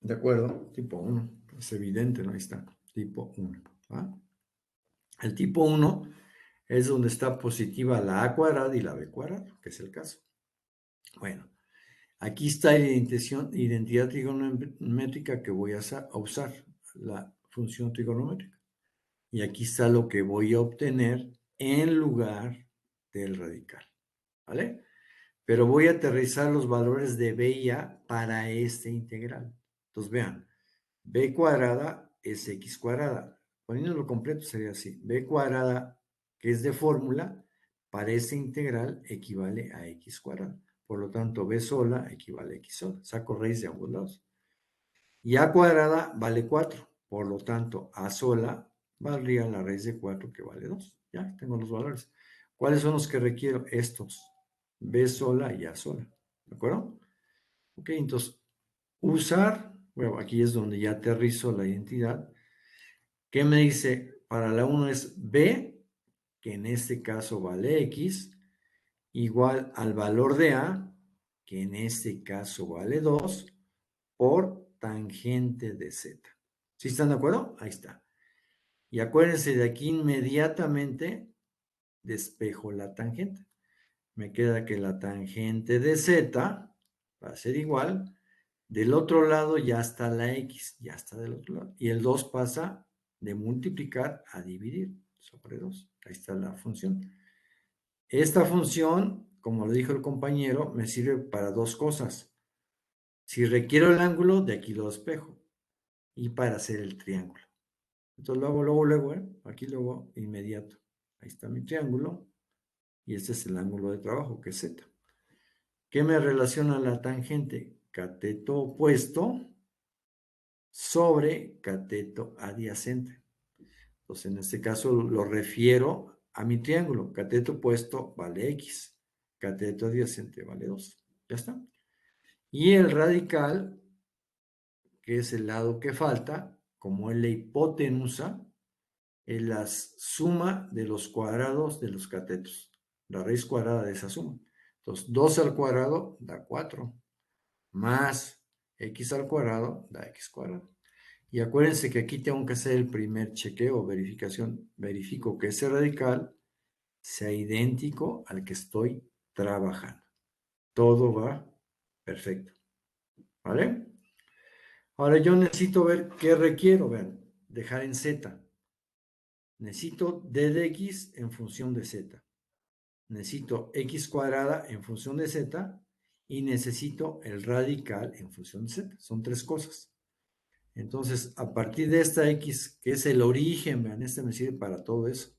De acuerdo, tipo 1. Es evidente, ¿no? Ahí está, tipo 1. ¿Va? El tipo 1 es donde está positiva la a cuadrada y la b cuadrada, que es el caso. Bueno, aquí está la identidad trigonométrica que voy a usar, la función trigonométrica. Y aquí está lo que voy a obtener en lugar del radical. ¿Vale? Pero voy a aterrizar los valores de b y a para este integral. Entonces vean, b cuadrada es x cuadrada. Poniéndolo completo sería así. B cuadrada, que es de fórmula, para este integral equivale a x cuadrada. Por lo tanto, b sola equivale a x sola. Saco raíz de ambos lados. Y a cuadrada vale 4. Por lo tanto, a sola valdría la raíz de 4 que vale 2. Ya tengo los valores. ¿Cuáles son los que requiero? Estos. B sola y a sola. ¿De acuerdo? Ok, entonces, usar, bueno, aquí es donde ya aterrizo la identidad. ¿Qué me dice? Para la 1 es B, que en este caso vale X, igual al valor de A, que en este caso vale 2, por tangente de Z. ¿Sí están de acuerdo? Ahí está. Y acuérdense, de aquí inmediatamente despejo la tangente. Me queda que la tangente de Z va a ser igual. Del otro lado ya está la X, ya está del otro lado. Y el 2 pasa de multiplicar a dividir sobre 2. Ahí está la función. Esta función, como lo dijo el compañero, me sirve para dos cosas. Si requiero el ángulo, de aquí lo despejo. Y para hacer el triángulo. Entonces lo hago luego, aquí luego inmediato. Ahí está mi triángulo. Y este es el ángulo de trabajo, que es Z. ¿Qué me relaciona la tangente? Cateto opuesto sobre cateto adyacente. Entonces, en este caso lo refiero a mi triángulo. Cateto opuesto vale X. Cateto adyacente vale 2. Ya está. Y el radical, que es el lado que falta, como es la hipotenusa, es la suma de los cuadrados de los catetos. La raíz cuadrada de esa suma. Entonces, 2 al cuadrado da 4. Más x al cuadrado da x cuadrado. Y acuérdense que aquí tengo que hacer el primer chequeo, verificación. Verifico que ese radical sea idéntico al que estoy trabajando. Todo va perfecto. ¿Vale? Ahora yo necesito ver qué requiero. Vean, dejar en Z. Necesito d de x en función de z. Necesito x cuadrada en función de z y necesito el radical en función de z. Son tres cosas. Entonces, a partir de esta x, que es el origen, vean, este me sirve para todo eso.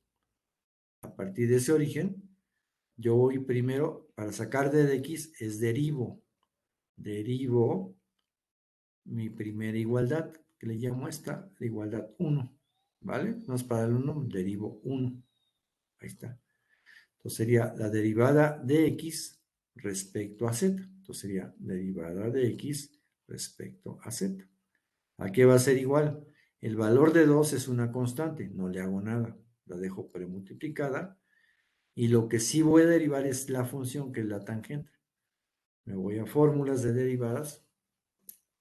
A partir de ese origen, yo voy primero, para sacar d de x, es derivo. Derivo mi primera igualdad, que le llamo esta, la igualdad 1. ¿Vale? No es para el 1, derivo 1. Ahí está. Entonces sería la derivada de x respecto a z. Entonces sería derivada de x respecto a z. ¿A qué va a ser igual? El valor de 2 es una constante, no le hago nada, la dejo premultiplicada. Y lo que sí voy a derivar es la función, que es la tangente. Me voy a fórmulas de derivadas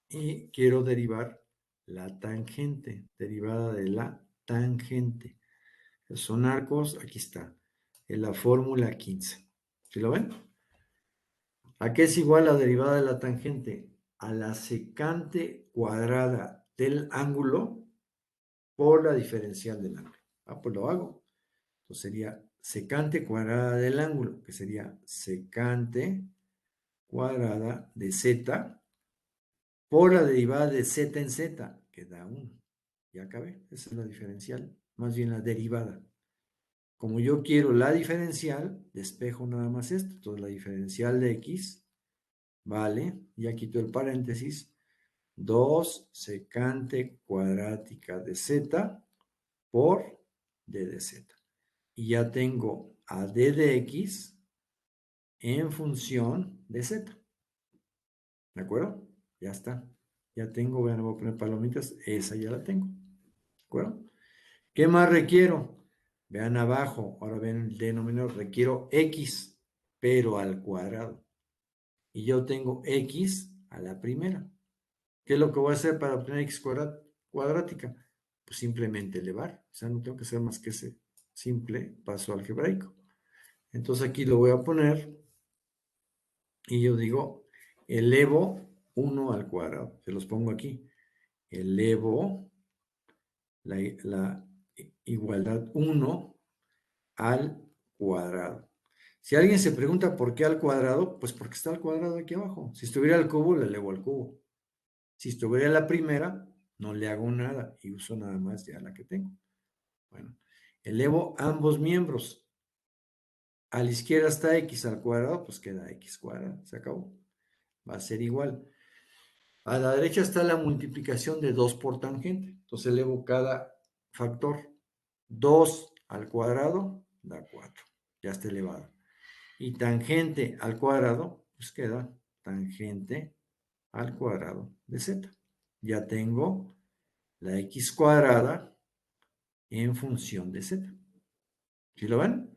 y quiero derivar la tangente, derivada de la tangente. Son arcos, aquí está, en la fórmula 15. ¿Sí lo ven? ¿A qué es igual la derivada de la tangente? A la secante cuadrada del ángulo por la diferencial del ángulo. Pues lo hago. Entonces sería secante cuadrada del ángulo, que sería secante cuadrada de z por la derivada de z en z, que da 1. Ya acabé. Esa es la diferencial, más bien la derivada. Como yo quiero la diferencial, despejo nada más esto. Entonces la diferencial de x vale, ya quito el paréntesis, 2 secante cuadrática de z por d de z. Y ya tengo a d de x en función de z. ¿De acuerdo? Ya está. Ya tengo, vean, voy a poner palomitas, esa ya la tengo. ¿De acuerdo? ¿Qué más requiero? Vean abajo, ahora ven el denominador, requiero x, pero al cuadrado. Y yo tengo x a la primera. ¿Qué es lo que voy a hacer para obtener x cuadrática? Pues simplemente elevar. O sea, no tengo que hacer más que ese simple paso algebraico. Entonces aquí lo voy a poner y yo digo, elevo 1 al cuadrado. Se los pongo aquí. Elevo la igualdad 1 al cuadrado. Si alguien se pregunta por qué al cuadrado, pues porque está al cuadrado aquí abajo. Si estuviera al cubo, le elevo al cubo. Si estuviera en la primera, no le hago nada y uso nada más ya la que tengo. Bueno, elevo ambos miembros. A la izquierda está x al cuadrado, pues queda x cuadrado. Se acabó. Va a ser igual. A la derecha está la multiplicación de 2 por tangente. Entonces elevo cada factor. 2 al cuadrado da 4. Ya está elevado. Y tangente al cuadrado, pues queda tangente al cuadrado de z. Ya tengo la x cuadrada en función de z. ¿Sí lo ven?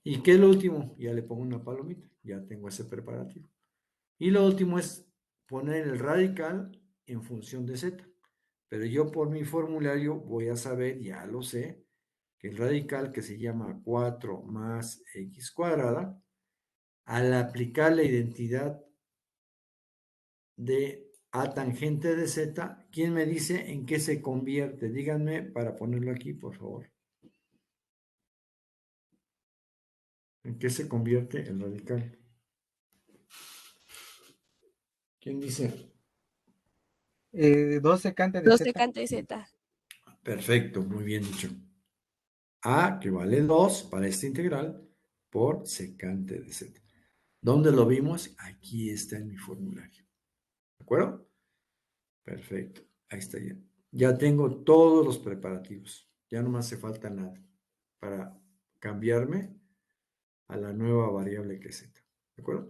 ¿Y qué es lo último? Ya le pongo una palomita. Ya tengo ese preparativo. Y lo último es poner el radical en función de z. Pero yo por mi formulario voy a saber, ya lo sé, que el radical, que se llama 4 más x cuadrada, al aplicar la identidad de a tangente de z, ¿quién me dice en qué se convierte? Díganme para ponerlo aquí, por favor. ¿En qué se convierte el radical? ¿Quién dice? 2 secante de 2 z. secante de z. Perfecto, muy bien dicho. A, que vale 2 para esta integral, por secante de z. ¿Dónde lo vimos? Aquí está en mi formulario. ¿De acuerdo? Perfecto. Ahí está ya. Ya tengo todos los preparativos. Ya no me hace falta nada para cambiarme a la nueva variable que es z. ¿De acuerdo?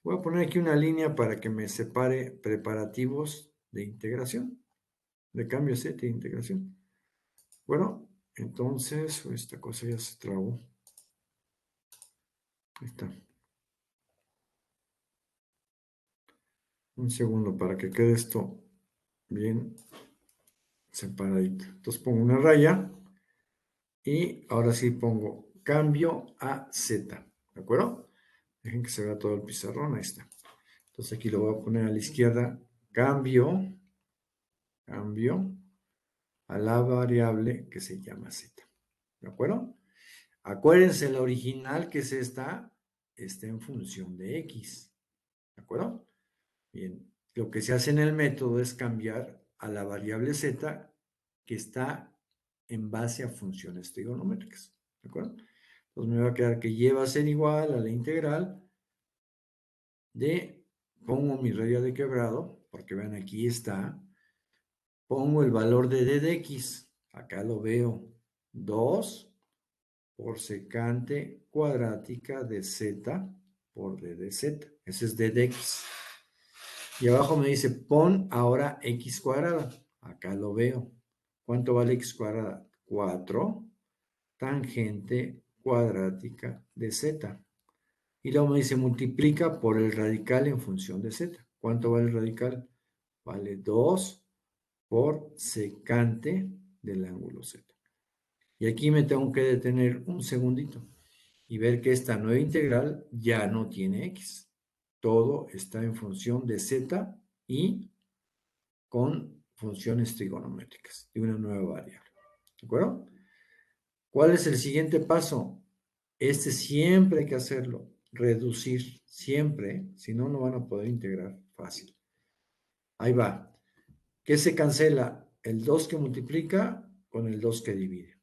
Voy a poner aquí una línea para que me separe preparativos de integración, de cambio z de integración. Bueno, entonces esta cosa ya se trabó. Ahí está. Un segundo para que quede esto bien separadito. Entonces pongo una raya y ahora sí pongo cambio a Z, ¿de acuerdo? Dejen que se vea todo el pizarrón, ahí está. Entonces aquí lo voy a poner a la izquierda, cambio a la variable que se llama Z, ¿de acuerdo? Acuérdense, la original, que es esta, está en función de X, ¿de acuerdo? Bien, lo que se hace en el método es cambiar a la variable Z que está en base a funciones trigonométricas, ¿de acuerdo? Entonces me va a quedar que Y va a ser igual a la integral de, pongo mi raya de quebrado, porque vean aquí está, pongo el valor de d de x, acá lo veo, 2 por secante cuadrática de z por d de z, ese es d de x. Y abajo me dice, pon ahora x cuadrada, acá lo veo. ¿Cuánto vale x cuadrada? 4 tangente cuadrática de z. Y luego me dice, multiplica por el radical en función de z. ¿Cuánto vale el radical? Vale 2 por secante del ángulo z. Y aquí me tengo que detener un segundito y ver que esta nueva integral ya no tiene x. Todo está en función de z y con funciones trigonométricas y una nueva variable. ¿De acuerdo? ¿Cuál es el siguiente paso? Este siempre hay que hacerlo. Reducir, siempre, si no, no van a poder integrar fácil. Ahí va. ¿Qué se cancela? El 2 que multiplica con el 2 que divide.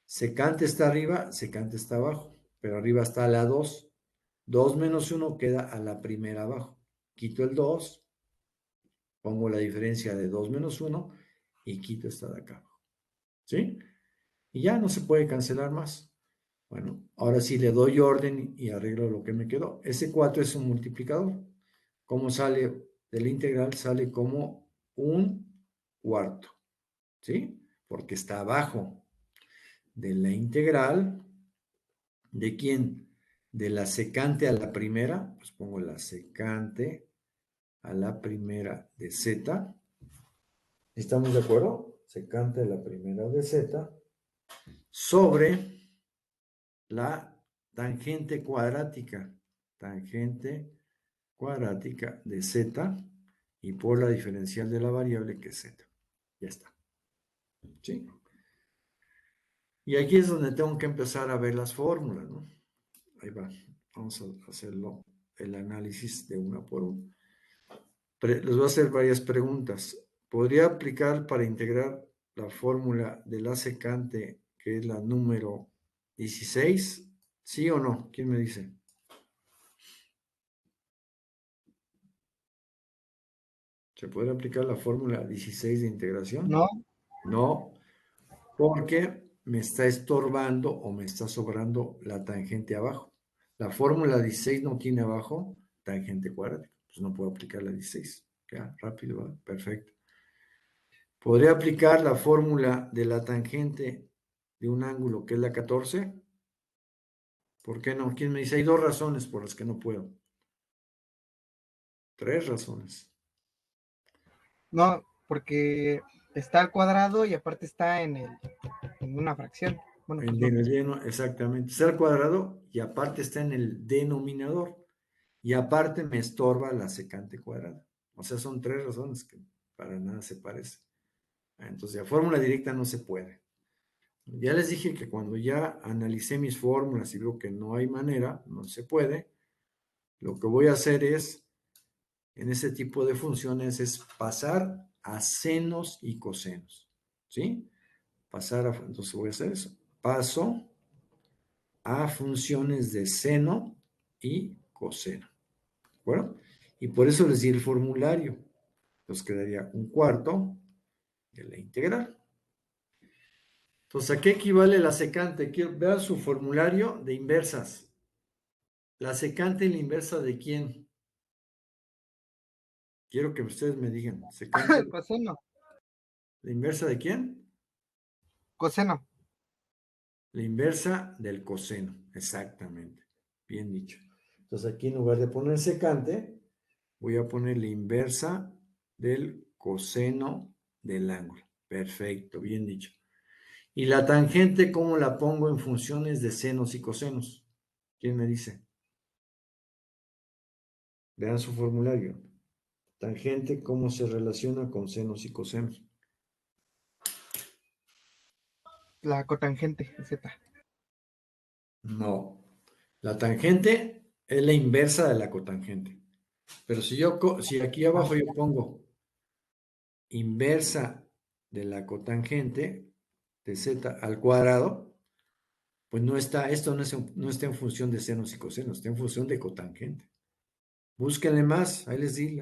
Secante está arriba, secante está abajo, pero arriba está la 2. 2 menos 1 queda a la primera abajo. Quito el 2, pongo la diferencia de 2 menos 1 y quito esta de acá abajo. ¿Sí? Y ya no se puede cancelar más. Bueno, ahora sí le doy orden y arreglo lo que me quedó. Ese 4 es un multiplicador. ¿Cómo sale de la integral? Sale como un cuarto. ¿Sí? Porque está abajo de la integral. ¿De quién? De la secante a la primera. Pues pongo la secante a la primera de z. ¿Estamos de acuerdo? Secante a la primera de z sobre la tangente cuadrática de z y por la diferencial de la variable que es z. Ya está. ¿Sí? Y aquí es donde tengo que empezar a ver las fórmulas, ¿no? Ahí va. Vamos a hacerlo, el análisis de una por una. Les voy a hacer varias preguntas. ¿Podría aplicar para integrar la fórmula de la secante, que es la número 16? ¿Sí o no? ¿Quién me dice? ¿Se podría aplicar la fórmula 16 de integración? No, No, porque me está estorbando o me está sobrando la tangente abajo. La fórmula 16 no tiene abajo tangente cuadrática, pues no puedo aplicar la 16. Ya, rápido, ¿verdad? Perfecto. ¿Podría aplicar la fórmula de la tangente de un ángulo que es la 14? ¿Por qué no? ¿Quién me dice? Hay dos razones por las que no puedo. Tres razones. no, porque está al cuadrado y aparte está en una fracción. Bueno, pues no. En el lleno, exactamente. Está al cuadrado y aparte está en el denominador. Y aparte me estorba la secante cuadrada. O sea, son tres razones que para nada se parecen. Entonces, la fórmula directa no se puede. Ya les dije que cuando ya analicé mis fórmulas y veo que no hay manera, no se puede, lo que voy a hacer es, en ese tipo de funciones, es pasar a senos y cosenos. ¿Sí? Entonces voy a hacer eso. Paso a funciones de seno y coseno. ¿De acuerdo? Y por eso les di el formulario. Entonces quedaría un cuarto de la integral. Entonces, ¿a qué equivale la secante? Vean su formulario de inversas. ¿La secante y la inversa de quién? Quiero que ustedes me digan. ¿Secante? Coseno, ¿La inversa de quién? coseno. La inversa del coseno. Exactamente. Bien dicho. Entonces, aquí en lugar de poner secante, voy a poner la inversa del coseno del ángulo. Perfecto, bien dicho. ¿Y la tangente cómo la pongo en funciones de senos y cosenos? ¿Quién me dice? Vean su formulario. Tangente, ¿cómo se relaciona con senos y cosenos? La cotangente, Z. No. La tangente es la inversa de la cotangente. Pero si aquí abajo yo pongo inversa de la cotangente de z al cuadrado, pues no está, esto no está en función de senos y cosenos, está en función de cotangente. Búsquenle más, ahí les di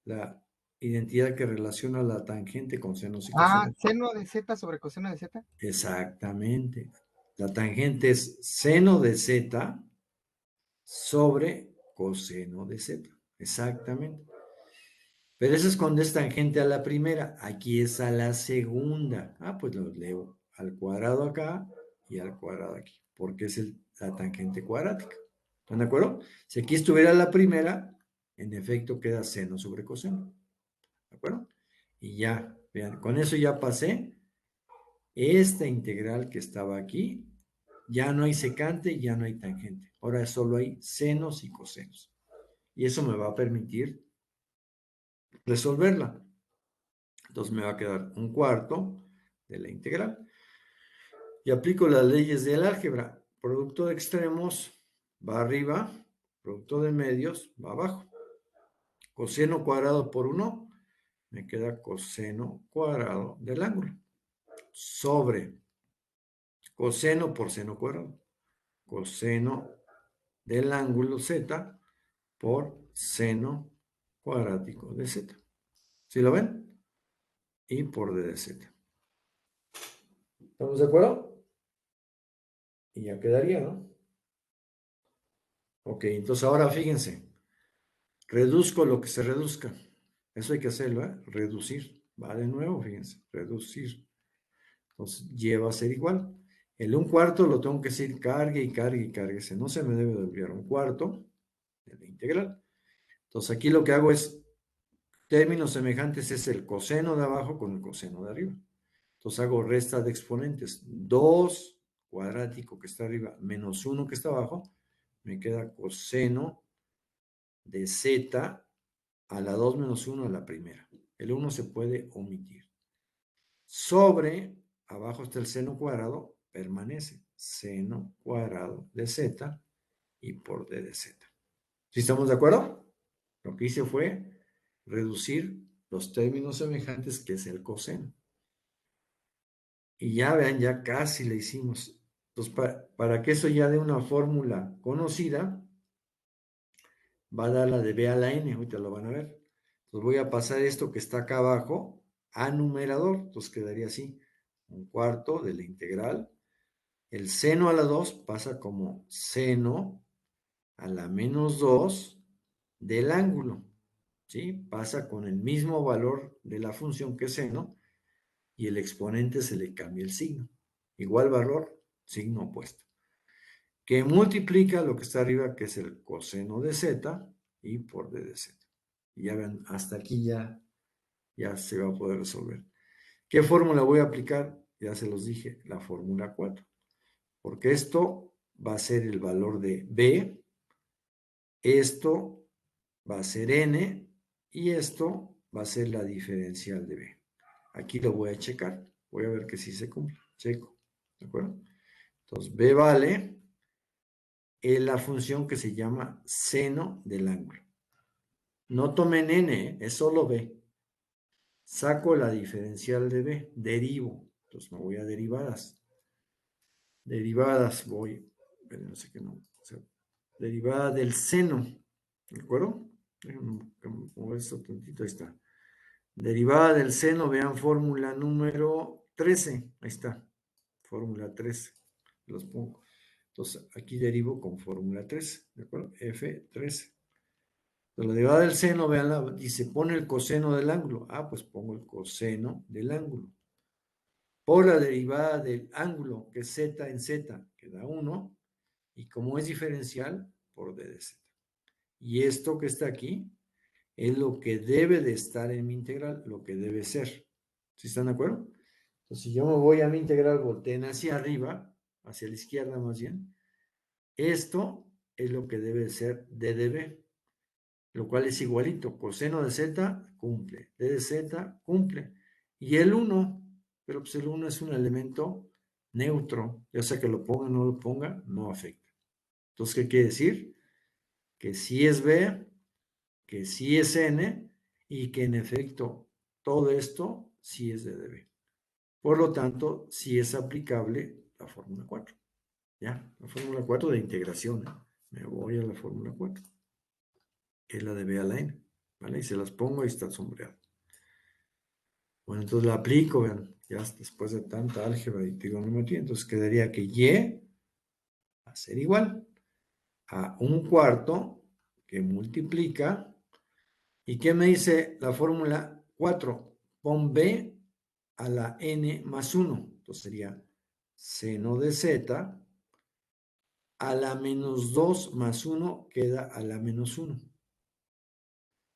la identidad que relaciona la tangente con senos y cosenos. Seno de Z sobre coseno de Z. Exactamente. La tangente es seno de z sobre coseno de z. Exactamente. Pero eso es cuando es tangente a la primera. Aquí es a la segunda. Pues lo leo al cuadrado acá y al cuadrado aquí, porque es la tangente cuadrática. ¿Están de acuerdo? Si aquí estuviera la primera, en efecto queda seno sobre coseno. ¿De acuerdo? Y ya, vean, con eso ya pasé esta integral que estaba aquí. Ya no hay secante, ya no hay tangente. Ahora solo hay senos y cosenos. Y eso me va a permitir resolverla. Entonces me va a quedar un cuarto de la integral. Y aplico las leyes del álgebra. Producto de extremos va arriba, producto de medios va abajo. Coseno cuadrado por 1, me queda coseno cuadrado del ángulo. Sobre coseno por seno cuadrado. Coseno del ángulo z por seno cuadrático de z. ¿Sí lo ven? Y por d de z. ¿Estamos de acuerdo? Y ya quedaría, ¿no? Ok, entonces ahora fíjense. Reduzco lo que se reduzca. Eso hay que hacerlo, ¿eh? Reducir. Va de nuevo, fíjense. Reducir. Entonces, lleva a ser igual. El 1/4 lo tengo que decir cargue y cargue y cargue. No se me debe de olvidar 1/4 de la integral. Entonces, aquí lo que hago es, términos semejantes es el coseno de abajo con el coseno de arriba. Entonces, hago resta de exponentes. 2 cuadrático que está arriba menos 1 que está abajo, me queda coseno de z a la 2 menos 1 a la primera. El 1 se puede omitir. Sobre, abajo está el seno cuadrado, permanece. Seno cuadrado de z y por d de z. ¿Sí estamos de acuerdo? Lo que hice fue reducir los términos semejantes, que es el coseno. Y ya vean, ya casi le hicimos. Entonces, para que eso ya dé una fórmula conocida, va a dar la de b a la n, ahorita lo van a ver. Entonces voy a pasar esto que está acá abajo a numerador, entonces quedaría así, 1/4 de la integral. El seno a la 2 pasa como seno a la menos 2 del ángulo, ¿sí? Pasa con el mismo valor de la función que seno y el exponente se le cambia el signo. Igual valor, signo opuesto. Que multiplica lo que está arriba, que es el coseno de z y por d de z. Y ya ven, hasta aquí ya se va a poder resolver. ¿Qué fórmula voy a aplicar? Ya se los dije, la fórmula 4. Porque esto va a ser el valor de b, esto va a ser n y esto va a ser la diferencial de b. Aquí lo voy a checar. Voy a ver que sí se cumple. Checo. ¿De acuerdo? Entonces, b vale la función que se llama seno del ángulo. No tomen n, es solo b. Saco la diferencial de b, derivo. Entonces me voy a derivadas. Derivadas voy, no sé qué no. O sea, derivada del seno. ¿De acuerdo? Déjenme mover esto tantito, ahí está. Derivada del seno, vean fórmula número 13. Ahí está. Fórmula 13. Los pongo. Entonces aquí derivo con fórmula 13. ¿De acuerdo? F13. La derivada del seno, veanla, dice, pone el coseno del ángulo. Pues pongo el coseno del ángulo. Por la derivada del ángulo, que es z en z, que da 1, y como es diferencial, por d de z. Y esto que está aquí es lo que debe de estar en mi integral, lo que debe ser. ¿Sí están de acuerdo? Entonces, si yo me voy a mi integral, volteen hacia arriba, hacia la izquierda más bien, esto es lo que debe ser d de b, lo cual es igualito. Coseno de z cumple, d de z cumple. Y el 1, pero pues el 1 es un elemento neutro, ya sea que lo ponga o no lo ponga, no afecta. Entonces, ¿qué quiere decir? Que sí es b, que sí es n, y que en efecto todo esto sí es de dB. Por lo tanto, sí es aplicable la fórmula 4. ¿Ya? La fórmula 4 de integración. Me voy a la fórmula 4. Es la de B a la N. ¿Vale? Y se las pongo y está sombreado. Bueno, entonces la aplico, vean, ya después de tanta álgebra y trigonometría, entonces quedaría que Y va a ser igual a 1/4 que multiplica. ¿Y qué me dice la fórmula 4? Pon B a la N más 1. Entonces sería seno de Z a la menos 2 más 1 queda a la menos 1.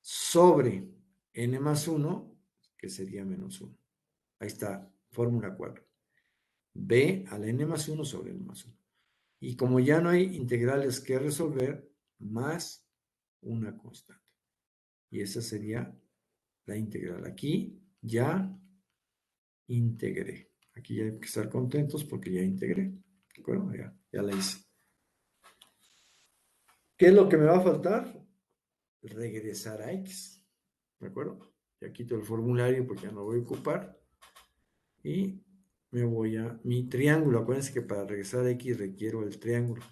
Sobre N más 1, que sería menos 1. Ahí está, fórmula 4. B a la N más 1 sobre N más 1. Y como ya no hay integrales que resolver, más una constante. Y esa sería la integral. Aquí ya integré. Aquí ya hay que estar contentos porque ya integré. ¿De acuerdo? Ya la hice. ¿Qué es lo que me va a faltar? Regresar a X. ¿De acuerdo? Ya quito el formulario porque ya no voy a ocupar. Y me voy a mi triángulo. Acuérdense que para regresar a X requiero el triángulo.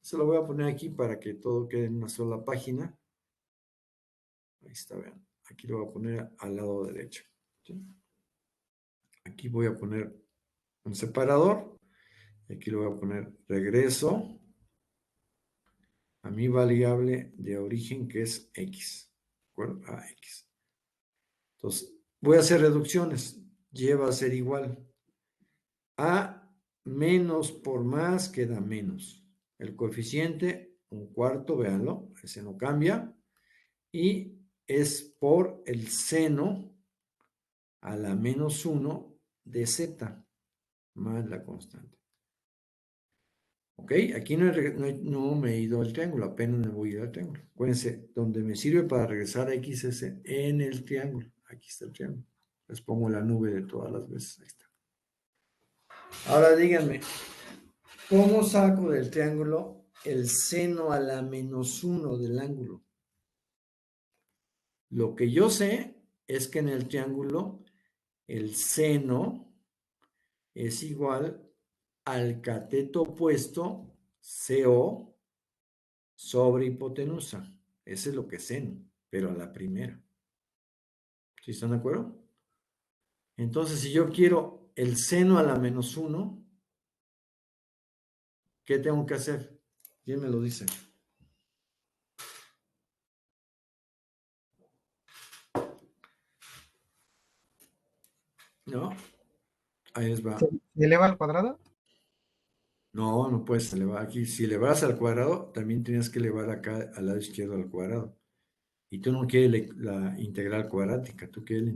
Se lo voy a poner aquí para que todo quede en una sola página. Ahí está, vean. Aquí lo voy a poner al lado derecho. ¿Sí? Aquí voy a poner un separador. Aquí le voy a poner regreso a mi variable de origen que es X. ¿De acuerdo? A X. Entonces, voy a hacer reducciones. Y va a ser igual. A menos por más queda menos. El coeficiente, 1/4, véanlo, ese no cambia. Y es por el seno a la menos 1 de z más la constante. ¿Ok? Aquí no me he ido al triángulo, apenas me voy a ir al triángulo. Acuérdense, donde me sirve para regresar a X es en el triángulo. Aquí está el triángulo. Les pongo la nube de todas las veces. Ahí está. Ahora díganme, ¿cómo saco del triángulo el seno a la menos 1 del ángulo? Lo que yo sé es que en el triángulo el seno es igual al cateto opuesto CO sobre hipotenusa. Ese es lo que es seno, pero a la primera. ¿Sí están de acuerdo? Entonces, si yo quiero el seno a la menos 1, ¿qué tengo que hacer? ¿Quién me lo dice? ¿No? Ahí les va. ¿Se eleva al cuadrado? No, no puedes elevar aquí. Si elevas al cuadrado, también tienes que elevar acá al lado izquierdo al cuadrado. Y tú no quieres la integral cuadrática, tú quieres la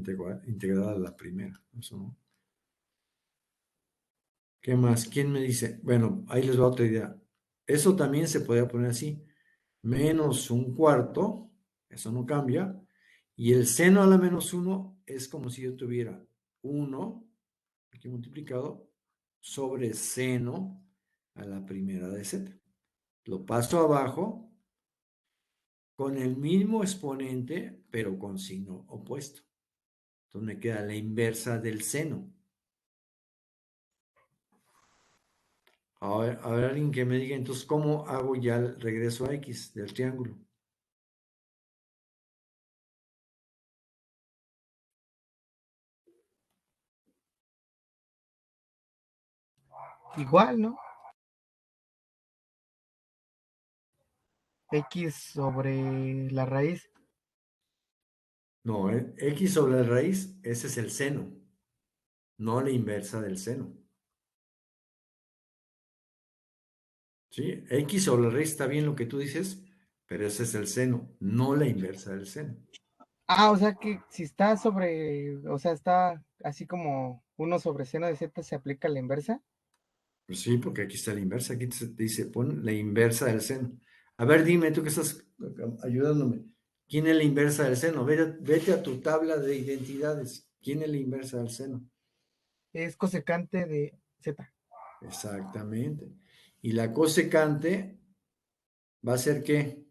integral a la primera. Eso no. ¿Qué más? ¿Quién me dice? Bueno, ahí les va otra idea. Eso también se podría poner así. Menos 1/4, eso no cambia. Y el seno a la menos 1 es como si yo tuviera 1, aquí multiplicado, sobre seno a la primera de z. Lo paso abajo con el mismo exponente, pero con signo opuesto. Entonces me queda la inversa del seno. A ver, alguien que me diga, entonces, ¿cómo hago ya el regreso a X del triángulo? Igual, ¿no? X sobre la raíz. No, X sobre la raíz, ese es el seno, no la inversa del seno. ¿Sí? X sobre la raíz está bien lo que tú dices, pero ese es el seno, no la inversa del seno. Ah, o sea que si está sobre, o sea, está así como 1 sobre seno de z, ¿se aplica la inversa? Pues sí, porque aquí está la inversa, aquí te dice, pon la inversa del seno. A ver, dime, tú que estás ayudándome, ¿quién es la inversa del seno? Vete a tu tabla de identidades. ¿Quién es la inversa del seno? Es cosecante de z. Exactamente. Y la cosecante va a ser ¿qué?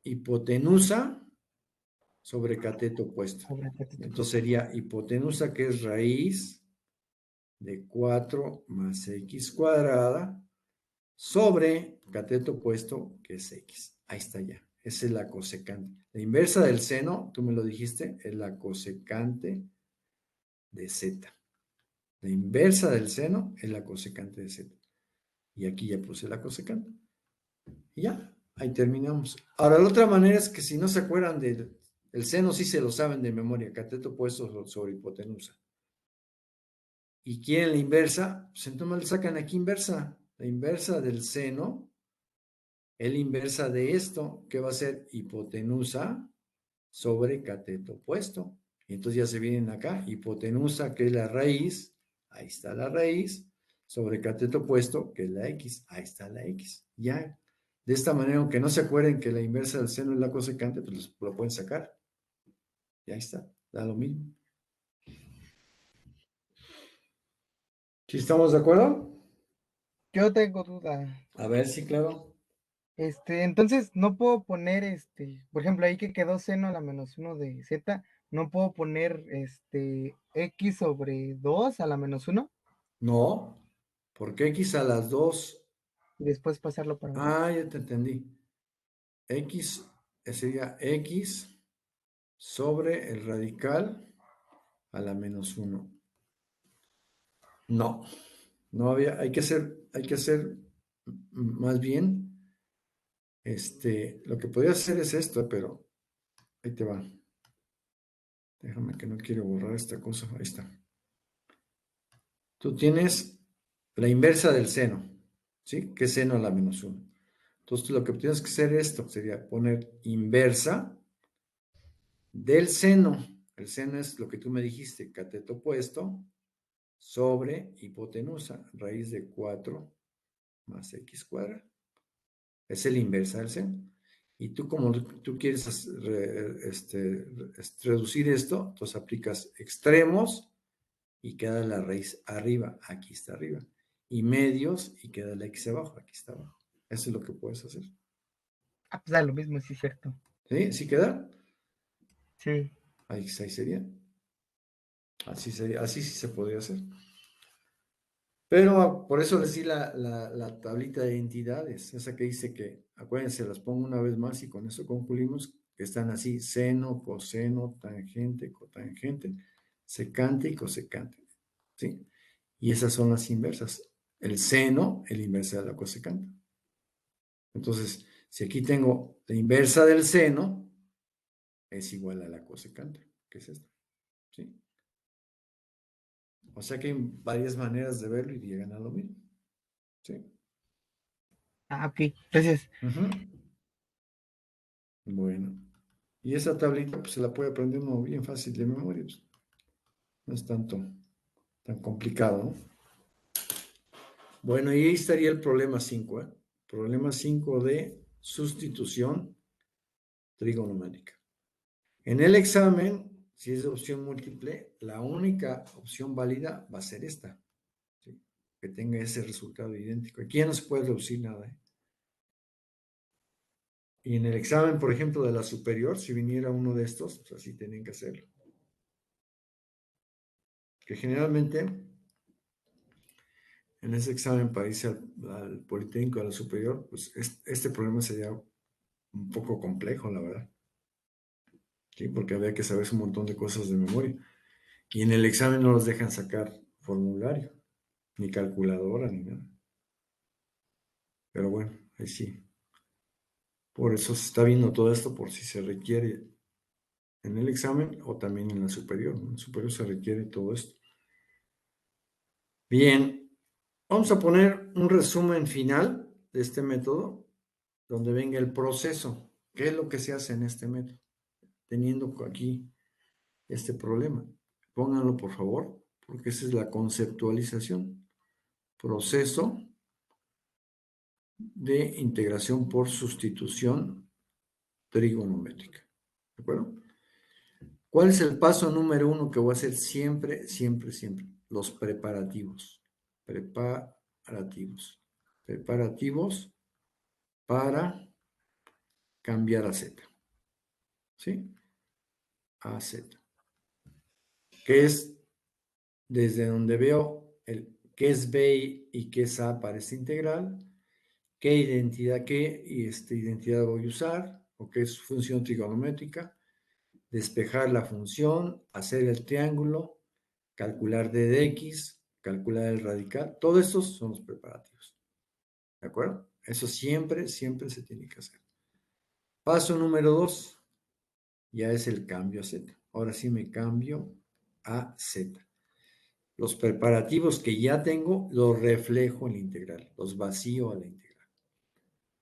Hipotenusa sobre cateto opuesto. Sobre cateto Entonces opuesto. sería hipotenusa, que es raíz de 4 más x cuadrada sobre cateto opuesto, que es x. Ahí está ya. Esa es la cosecante. La inversa del seno, tú me lo dijiste, es la cosecante de z. La inversa del seno es la cosecante de z. Y aquí ya puse la cosecante. Y ya, ahí terminamos. Ahora, la otra manera es que si no se acuerdan del el seno, sí se lo saben de memoria, cateto opuesto sobre hipotenusa. Y quieren la inversa, pues entonces le sacan aquí inversa. La inversa del seno es la inversa de esto, que va a ser hipotenusa sobre cateto opuesto. Y entonces ya se vienen acá, hipotenusa, que es la raíz, ahí está la raíz, sobre cateto opuesto, que es la x, ahí está la x. Ya, de esta manera, aunque no se acuerden que la inversa del seno es la cosecante, pues lo pueden sacar. Y ahí está, da lo mismo. ¿Sí estamos de acuerdo? Yo tengo duda. A ver, sí, claro. Entonces no puedo poner, por ejemplo, ahí que quedó seno a la -1 de z, no puedo poner, x sobre 2 a la -1 No, porque x a las 2. y después pasarlo para abajo. Ah, ya te entendí. X sería x sobre el radical a la -1. No, no había, hay que hacer más bien, lo que podía hacer es esto, pero ahí te va. Déjame que no quiero borrar esta cosa, ahí está. Tú tienes la inversa del seno, ¿sí? Que es seno a la -1. Entonces lo que tienes que hacer esto sería poner inversa del seno. El seno es lo que tú me dijiste, cateto opuesto sobre hipotenusa, raíz de 4 más x cuadrado. Es el inversa del seno. Y tú, como tú quieres reducir esto, entonces aplicas extremos y queda la raíz arriba, aquí está arriba. Y medios y queda la x abajo, aquí está abajo. Eso es lo que puedes hacer. Ah, pues da lo mismo, sí es cierto. ¿Sí? ¿Sí queda? Sí. Ahí sería. Así sería, así sí se podría hacer. Pero por eso les di la tablita de identidades, esa que dice que, acuérdense, las pongo una vez más y con eso concluimos que están así, seno, coseno, tangente, cotangente, secante y cosecante, ¿sí? Y esas son las inversas. El seno, el inversa de la cosecante. Entonces, si aquí tengo la inversa del seno, es igual a la cosecante, que es esta, ¿sí? O sea que hay varias maneras de verlo y llegan a lo mismo, ¿sí? Ah, ok. Entonces, Ujú. Bueno, y esa tablita pues, se la puede aprender uno bien fácil de memoria, pues, no es tan complicado, ¿no? Bueno, y ahí estaría el problema 5, ¿eh? Problema 5 de sustitución trigonométrica. En el examen, si es de opción múltiple, la única opción válida va a ser esta, ¿sí? Que tenga ese resultado idéntico. Aquí ya no se puede reducir nada, ¿eh? Y en el examen, por ejemplo, de la superior, si viniera uno de estos, pues así tienen que hacerlo. Que generalmente en ese examen para irse al Politécnico, a la superior, pues este problema sería un poco complejo, la verdad. ¿Sí? Porque había que saber un montón de cosas de memoria. Y en el examen no los dejan sacar formulario, ni calculadora, ni nada. Pero bueno, ahí sí. Por eso se está viendo todo esto por si se requiere en el examen o también en la superior, ¿no? En la superior se requiere todo esto. Bien, vamos a poner un resumen final de este método donde venga el proceso. ¿Qué es lo que se hace en este método? Teniendo aquí este problema. Pónganlo, por favor, porque esa es la conceptualización. Proceso de integración por sustitución trigonométrica. ¿De acuerdo? ¿Cuál es el paso número 1 que voy a hacer siempre, siempre, siempre? Los preparativos. Preparativos. Preparativos para cambiar a Z. ¿Sí? A Z. Que es desde donde veo qué es B y qué es A para esta integral, qué identidad identidad voy a usar, o qué es función trigonométrica, despejar la función, hacer el triángulo, calcular d de x, calcular el radical. Todos estos son los preparativos. ¿De acuerdo? Eso siempre, siempre se tiene que hacer. Paso número 2, ya es el cambio a Z. Ahora sí me cambio a Z. Los preparativos que ya tengo los reflejo en la integral, los vacío a la integral.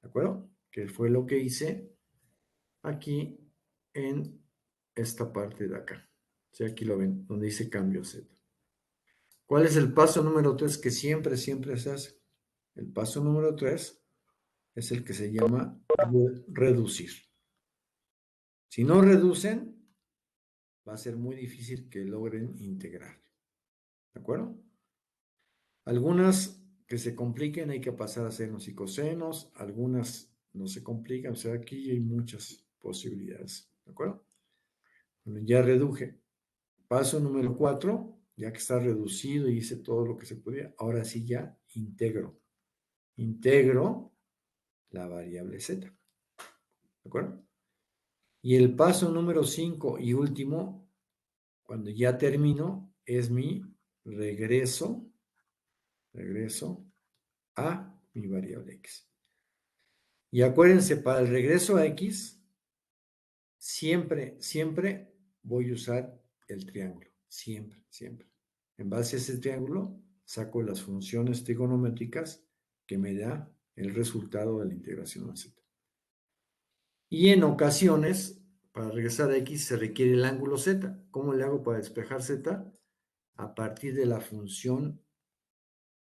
¿De acuerdo? Que fue lo que hice aquí en esta parte de acá. Sí, aquí lo ven, donde dice cambio Z. ¿Cuál es el paso número 3 que siempre, siempre se hace? El paso número 3 es el que se llama reducir. Si no reducen, va a ser muy difícil que logren integrar. ¿De acuerdo? Algunas que se compliquen hay que pasar a senos y cosenos, algunas no se complican, o sea, aquí hay muchas posibilidades. ¿De acuerdo? Bueno, ya reduje. Paso número 4, ya que está reducido y hice todo lo que se podía, ahora sí ya integro. Integro la variable z. ¿De acuerdo? Y el paso número 5 y último, cuando ya termino, es mi regreso a mi variable x. Y acuérdense, para el regreso a x, siempre, siempre voy a usar el triángulo. Siempre, siempre. En base a ese triángulo, saco las funciones trigonométricas que me da el resultado de la integración a z. Y en ocasiones, para regresar a x, se requiere el ángulo z. ¿Cómo le hago para despejar z? A partir de la función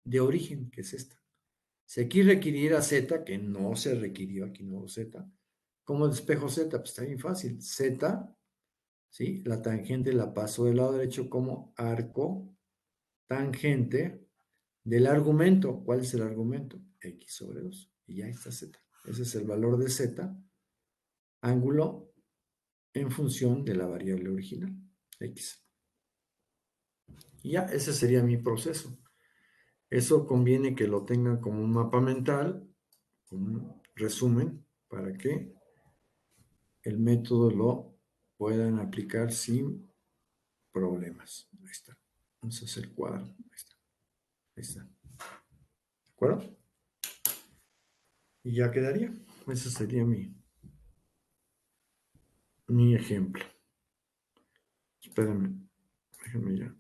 de origen, que es esta. Si aquí requiriera z, que no se requirió aquí, no z, ¿cómo despejo z? Pues está bien fácil. Z, ¿sí? La tangente la paso del lado derecho como arco tangente del argumento. ¿Cuál es el argumento? X sobre 2. Y ya está z. Ese es el valor de z, ángulo en función de la variable original, x. Y ya, ese sería mi proceso. Eso conviene que lo tengan como un mapa mental, como un resumen, para que el método lo puedan aplicar sin problemas. Ahí está. Vamos a hacer cuadro. Ahí está. Ahí está. ¿De acuerdo? Y ya quedaría. Ese sería mi ejemplo. Espérenme. Déjenme ya.